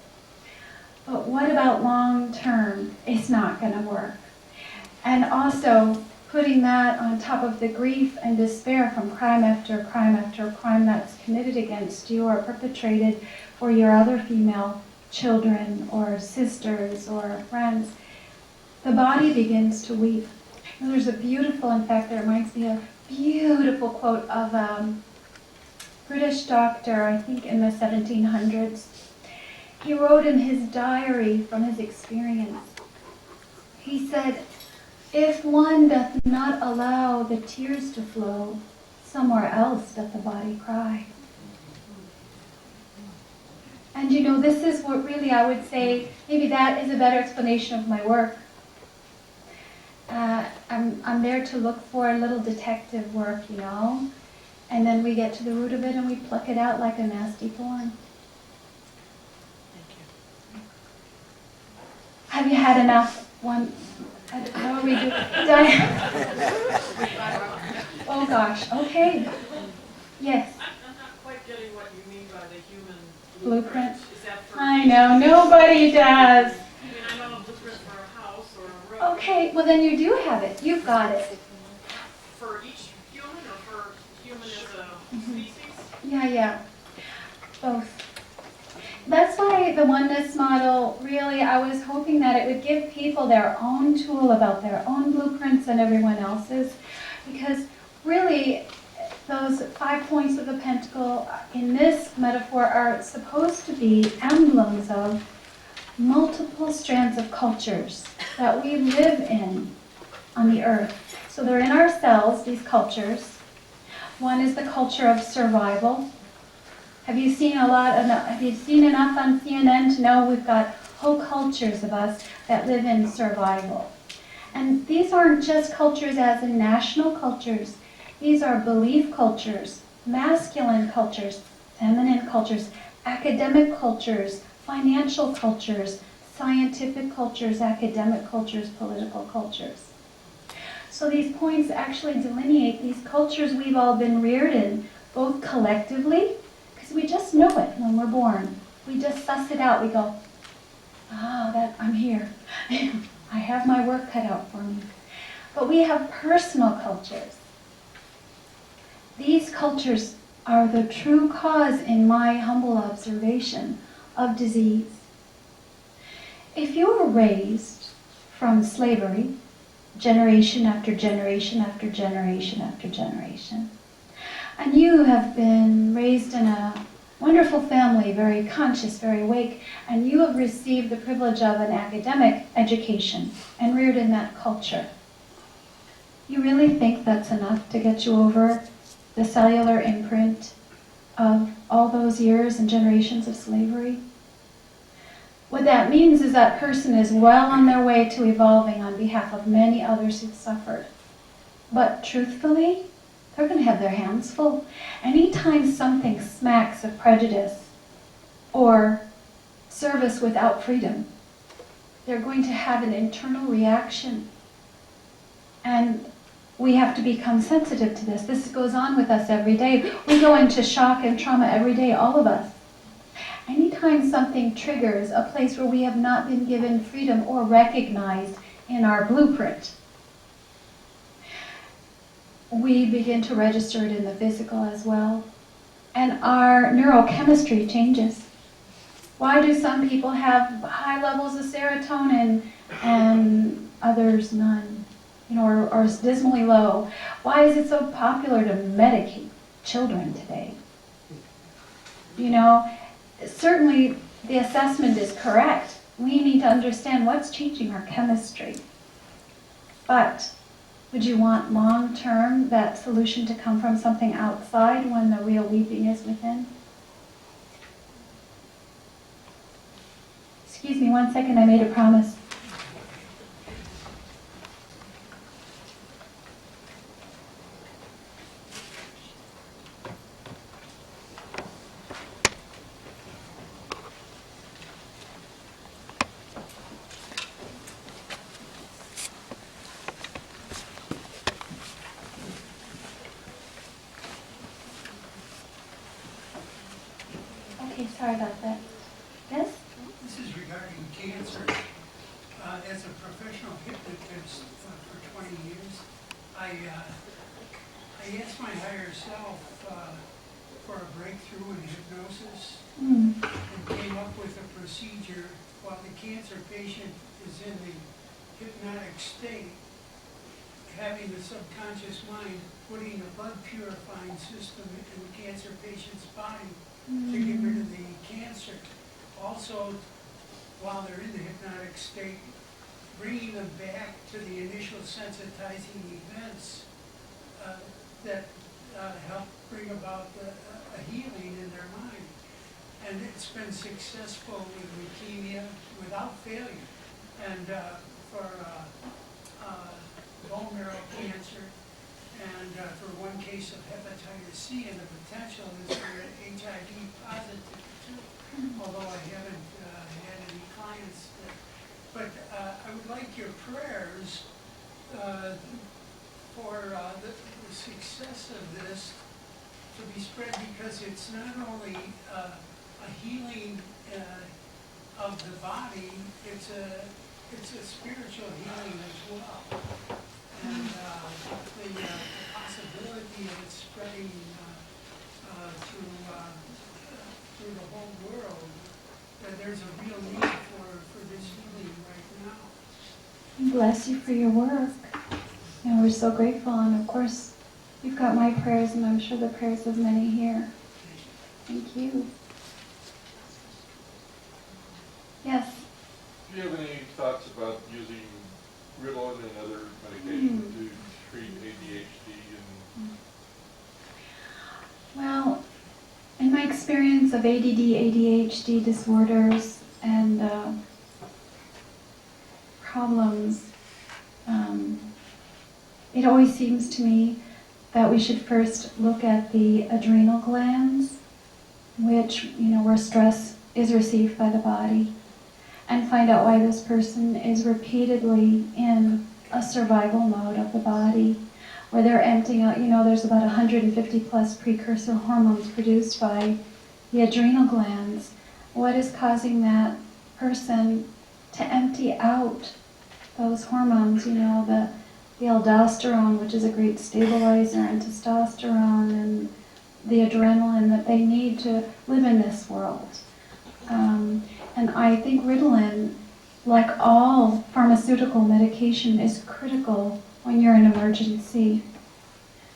But what about long term? It's not going to work. And also, putting that on top of the grief and despair from crime after crime after crime that's committed against you or perpetrated for your other female children or sisters or friends, the body begins to weep. And there's a beautiful, in fact, that reminds me of a beautiful quote of a British doctor, I think in the 1700s. He wrote in his diary from his experience. He said, "If one doth not allow the tears to flow, somewhere else doth the body cry." And this is what really I would say, maybe that is a better explanation of my work. I'm there to look for a little detective work, and then we get to the root of it and we pluck it out like a nasty thorn. Thank you. Have you had enough? How are we doing? Diane? Oh gosh, okay. Yes. I'm not quite getting what you mean by the human Blueprint? Is that for? I know, nobody does. I know a blueprint for a house or a road. Okay, well then you do have it. You've got it. For each human or for human as a species? Yeah. Both. That's why the Oneness Model, really, I was hoping that it would give people their own tool about their own blueprints and everyone else's. Because really, those 5 points of the pentacle in this metaphor are supposed to be emblems of multiple strands of cultures that we live in on the earth. So they're in our cells, these cultures. One is the culture of survival. Have you seen enough on CNN to know we've got whole cultures of us that live in survival? And these aren't just cultures as in national cultures. These are belief cultures, masculine cultures, feminine cultures, academic cultures, financial cultures, scientific cultures, academic cultures, political cultures. So these points actually delineate these cultures we've all been reared in, both collectively, because we just know it when we're born. We just suss it out. We go, that I'm here. I have my work cut out for me. But we have personal cultures. These cultures are the true cause, in my humble observation, of disease. If you were raised from slavery, generation after generation after generation after generation, and you have been raised in a wonderful family, very conscious, very awake, and you have received the privilege of an academic education and reared in that culture, you really think that's enough to get you over the cellular imprint of all those years and generations of slavery? What that means is that person is well on their way to evolving on behalf of many others who've suffered. But truthfully, they're going to have their hands full. Anytime something smacks of prejudice or service without freedom, they're going to have an internal reaction. And we have to become sensitive to this. This goes on with us every day. We go into shock and trauma every day, all of us. Anytime something triggers a place where we have not been given freedom or recognized in our blueprint, we begin to register it in the physical as well. And our neurochemistry changes. Why do some people have high levels of serotonin and others none? Or dismally low? Why is it so popular to medicate children today? Certainly the assessment is correct. We need to understand what's changing our chemistry. But would you want long-term that solution to come from something outside when the real weeping is within? Excuse me 1 second, I made a promise. Okay, sorry about that. Yes? This is regarding cancer. As a professional hypnotist for 20 years, I asked my higher self for a breakthrough in hypnosis and came up with a procedure while the cancer patient is in the hypnotic state, having the subconscious mind putting a blood purifying system in the cancer patient's body to get rid of the cancer. Also, while they're in the hypnotic state, bringing them back to the initial sensitizing events that help bring about a healing in their mind. And it's been successful with leukemia without failure. And for bone marrow cancer, and for one case of hepatitis C, and the potential is for HIV positive too, although I haven't had any clients that. But I would like your prayers for the success of this to be spread, because it's not only a healing of the body, it's a spiritual healing as well. And the possibility of it spreading through the whole world, that there's a real need for this healing right now. Bless you for your work. We're so grateful, and of course, you've got my prayers, and I'm sure the prayers of many here. Thank you. Yes? Do you have any thoughts about using Ritalin and other medication to treat ADHD? Well, in my experience of ADD, ADHD disorders and problems, it always seems to me that we should first look at the adrenal glands, which, where stress is received by the body, and find out why this person is repeatedly in a survival mode of the body, where they're emptying out, there's about 150 plus precursor hormones produced by the adrenal glands. What is causing that person to empty out those hormones, the aldosterone, which is a great stabilizer, and testosterone, and the adrenaline that they need to live in this world. And I think Ritalin, like all pharmaceutical medication, is critical when you're in emergency.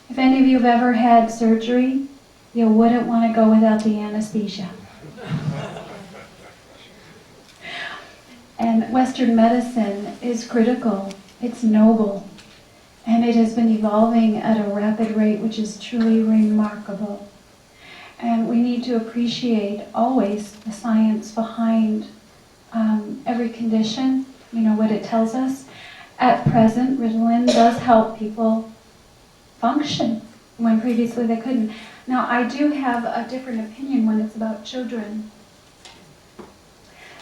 If any of you have ever had surgery, you wouldn't want to go without the anesthesia. And Western medicine is critical. It's noble. And it has been evolving at a rapid rate, which is truly remarkable. And we need to appreciate always the science behind every condition, what it tells us. At present, Ritalin does help people function when previously they couldn't. Now, I do have a different opinion when it's about children,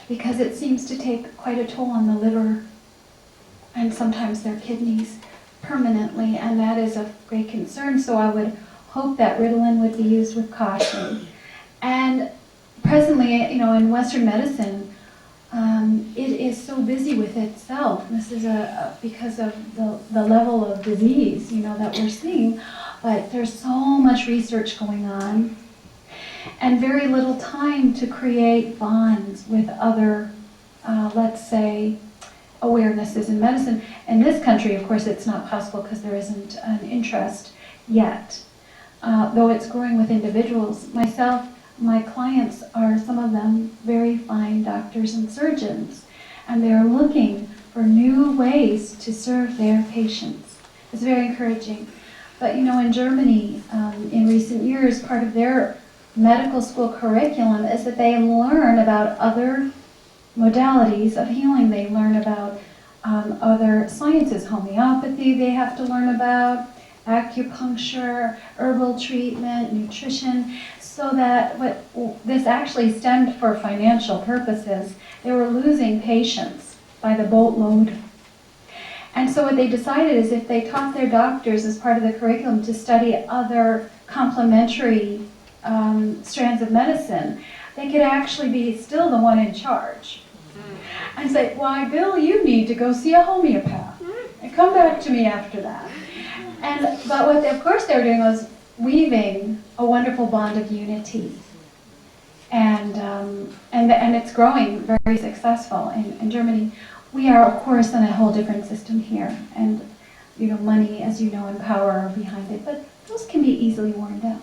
because it seems to take quite a toll on the liver and sometimes their kidneys permanently, and that is of great concern. So I would hope that Ritalin would be used with caution. And presently, in Western medicine, it is so busy with itself. This is because of the level of disease, that we're seeing. But there's so much research going on, and very little time to create bonds with other, let's say, awarenesses in medicine. In this country, of course, it's not possible because there isn't an interest yet, though it's growing with individuals. Myself, my clients are, some of them, very fine doctors and surgeons, and they're looking for new ways to serve their patients. It's very encouraging. But in Germany, in recent years, part of their medical school curriculum is that they learn about other modalities of healing. They learn about other sciences, homeopathy they have to learn about, acupuncture, herbal treatment, nutrition, so that this actually stemmed for financial purposes. They were losing patients by the boatload. And so what they decided is if they taught their doctors as part of the curriculum to study other complementary strands of medicine, they could actually be still the one in charge. And say, why, Bill, you need to go see a homeopath. And come back to me after that. But what of course they were doing was weaving a wonderful bond of unity. And it's growing very successful in Germany. We are, of course, in a whole different system here. And, money, as you know, and power are behind it. But those can be easily worn down.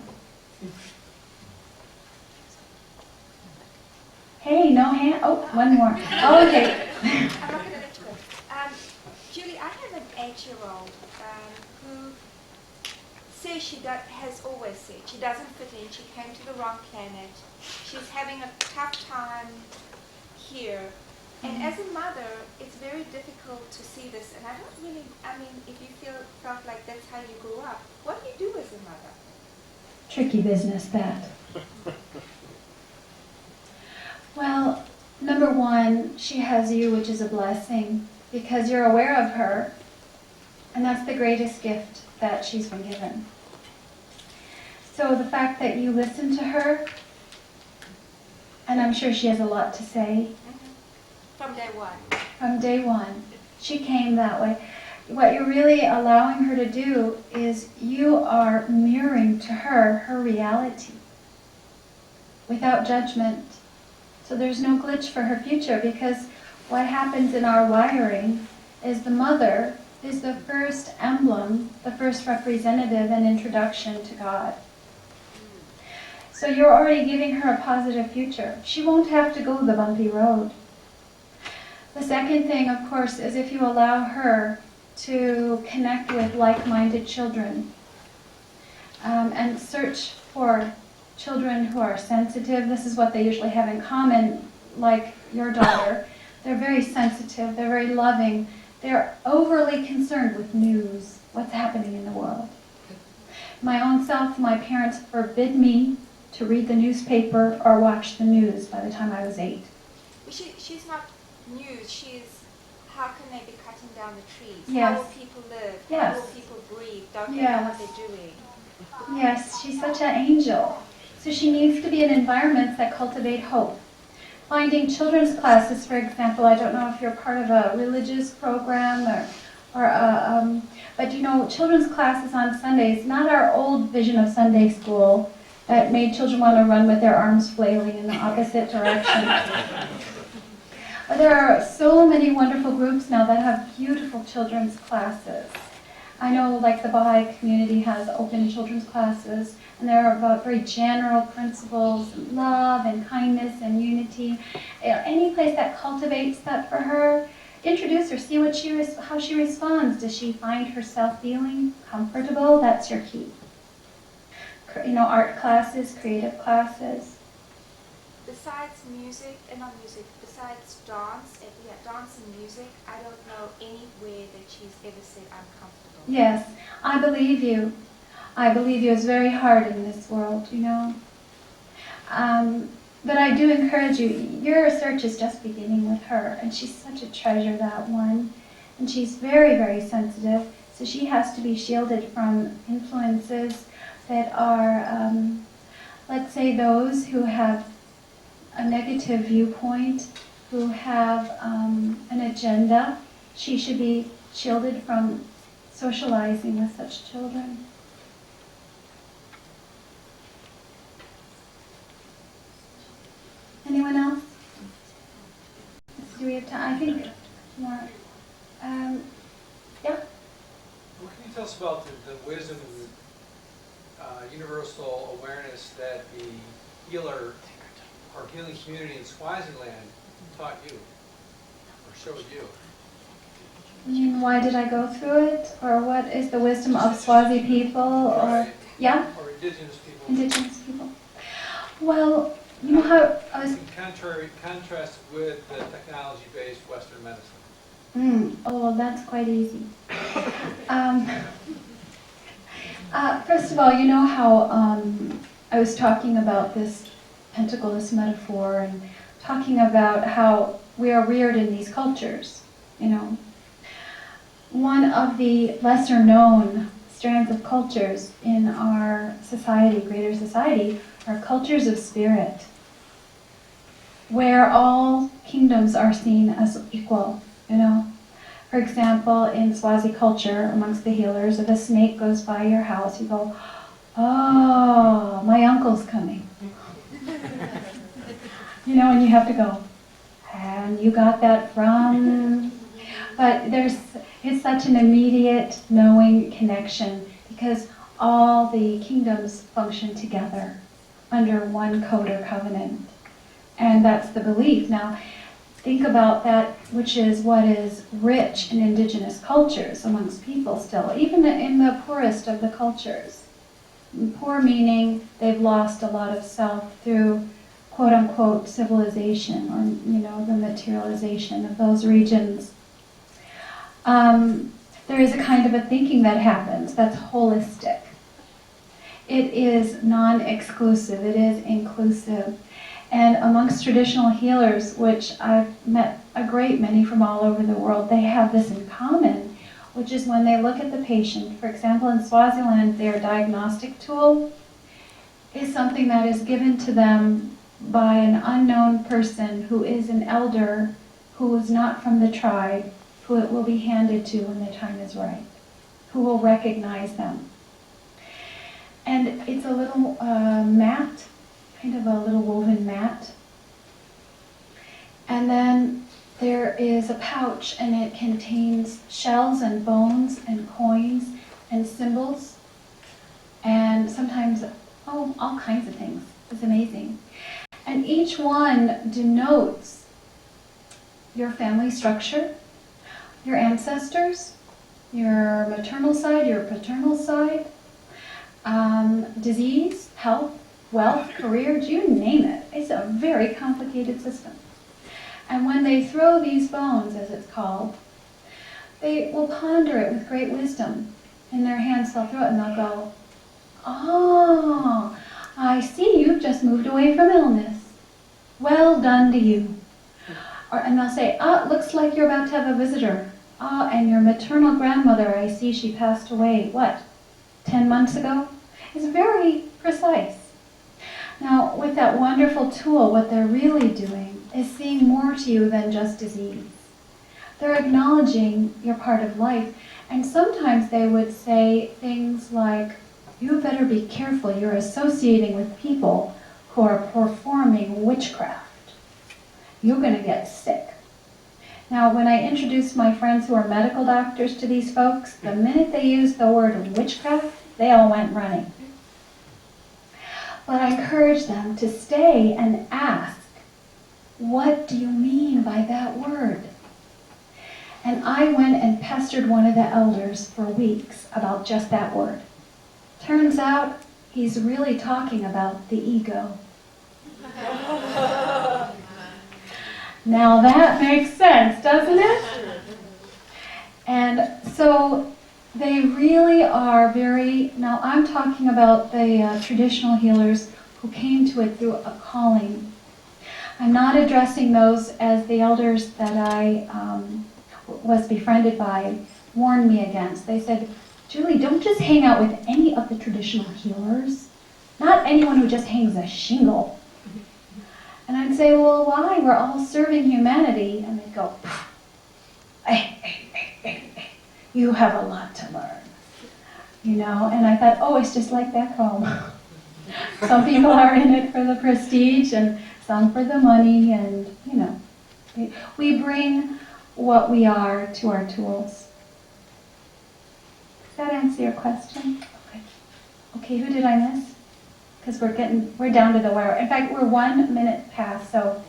Hey, no hand? Oh, one more. Oh, okay. I'm not going to let you go. Julie, I have an 8-year-old who says has always said she doesn't fit in. She came to the wrong planet. She's having a tough time here. And as a mother, it's very difficult to see this. And if you felt like that's how you grew up, what do you do as a mother? Tricky business, that. Well, number one, she has you, which is a blessing, because you're aware of her, and that's the greatest gift that she's been given. So the fact that you listen to her, and I'm sure she has a lot to say. From day one. From day one. She came that way. What you're really allowing her to do is you are mirroring to her reality, without judgment. So there's no glitch for her future, because what happens in our wiring is the mother is the first emblem, the first representative and introduction to God. So you're already giving her a positive future. She won't have to go the bumpy road. The second thing, of course, is if you allow her to connect with like-minded children and search for children who are sensitive. This is what they usually have in common, like your daughter. They're very sensitive, they're very loving, they're overly concerned with news, what's happening in the world. My own self, my parents forbid me to read the newspaper or watch the news by the time I was 8. She's not news, she's how can they be cutting down the trees? Yes. How will people live? Yes. How will people breathe? Don't they Yes. know what they're doing? Yes, she's such an angel. So she needs to be in environments that cultivate hope. Finding children's classes, for example, I don't know if you're part of a religious program but children's classes on Sundays, not our old vision of Sunday school that made children want to run with their arms flailing in the opposite direction. But there are so many wonderful groups now that have beautiful children's classes. I know, like the Baha'i community has open children's classes, and there are about very general principles, and love and kindness and unity. Any place that cultivates that for her, introduce her, see how she responds. Does she find herself feeling comfortable? That's your key. Art classes, creative classes. besides music, not music, besides dance, dance and music, I don't know anywhere that she's ever said I'm comfortable. Yes, I believe you. I believe you. It's very hard in this world, you know. But I do encourage you. Your search is just beginning with her, and she's such a treasure, that one. And she's very, very sensitive, so she has to be shielded from influences that are, let's say, those who have a negative viewpoint, who have an agenda. She should be shielded from socializing with such children. Anyone else? Do we have time? I think more. Yeah? What can you tell us about the wisdom and universal awareness that the healer or healing community in Swaziland taught you or showed you? You mean, why did I go through it? Or what is the wisdom of Swazi people? Or Right. yeah? Or indigenous people. Indigenous people. Well, you know how I was... In contrast with the technology-based Western medicine. Oh, well, that's quite easy. First of all, you know how I was talking about this pentacleist metaphor and talking about how we are reared in these cultures, you know. One of the lesser known strands of cultures in our society, greater society, are cultures of spirit, where all kingdoms are seen as equal, you know. For example, in Swazi culture, amongst the healers, if a snake goes by your house, you go, oh, my uncle's coming. You know, and you have to go, and you got that from... But it's such an immediate knowing connection because all the kingdoms function together under one code or covenant. And that's the belief. Now, think about that, which is what is rich in indigenous cultures amongst people still, even in the poorest of the cultures. Poor meaning they've lost a lot of self through quote-unquote civilization, or, you know, the materialization of those regions. There is a kind of a thinking that happens that's holistic. It is non-exclusive, it is inclusive. And amongst traditional healers, which I've met a great many from all over the world, they have this in common, which is when they look at the patient. For example, in Swaziland, their diagnostic tool is something that is given to them by an unknown person who is an elder who is not from the tribe, who it will be handed to when the time is right, who will recognize them. And it's a little mat, kind of a little woven mat. And then there is a pouch, and it contains shells and bones and coins and symbols, and sometimes, all kinds of things. It's amazing. And each one denotes your family structure, your ancestors, your maternal side, your paternal side, disease, health, wealth, career, you name it. It's a very complicated system. And when they throw these bones, as it's called, they will ponder it with great wisdom. In their hands, they'll throw it and they'll go, oh, I see you've just moved away from illness. Well done to you. And they'll say, looks like you're about to have a visitor. And your maternal grandmother, I see she passed away, 10 months ago? It's very precise. Now, with that wonderful tool, what they're really doing is seeing more to you than just disease. They're acknowledging your part of life, and sometimes they would say things like, you better be careful, you're associating with people who are performing witchcraft. You're going to get sick. Now, when I introduced my friends who are medical doctors to these folks, the minute they used the word witchcraft, they all went running. But I encourage them to stay and ask, what do you mean by that word? And I went and pestered one of the elders for weeks about just that word. Turns out, he's really talking about the ego. Now that makes sense, doesn't it? And so they really are very, now I'm talking about the traditional healers who came to it through a calling. I'm not addressing those as the elders that I was befriended by warned me against. They said, Julie, don't just hang out with any of the traditional healers, not anyone who just hangs a shingle. And I'd say, well, why? We're all serving humanity. And they'd go, you have a lot to learn. You know, and I thought, oh, it's just like back home. Some people are in it for the prestige and some for the money, and, you know, we bring what we are to our tools. Does that answer your question? Okay. Okay, who did I miss? Because we're down to the wire. In fact, we're 1 minute past, so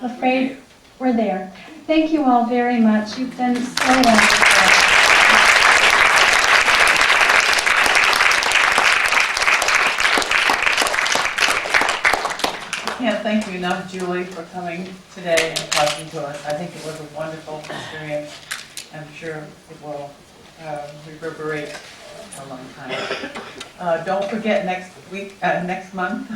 I'm afraid we're there. Thank you all very much. You've been so wonderful. I can't thank you enough, Julie, for coming today and talking to us. I think it was a wonderful experience. I'm sure it will reverberate for a long time. Don't forget next month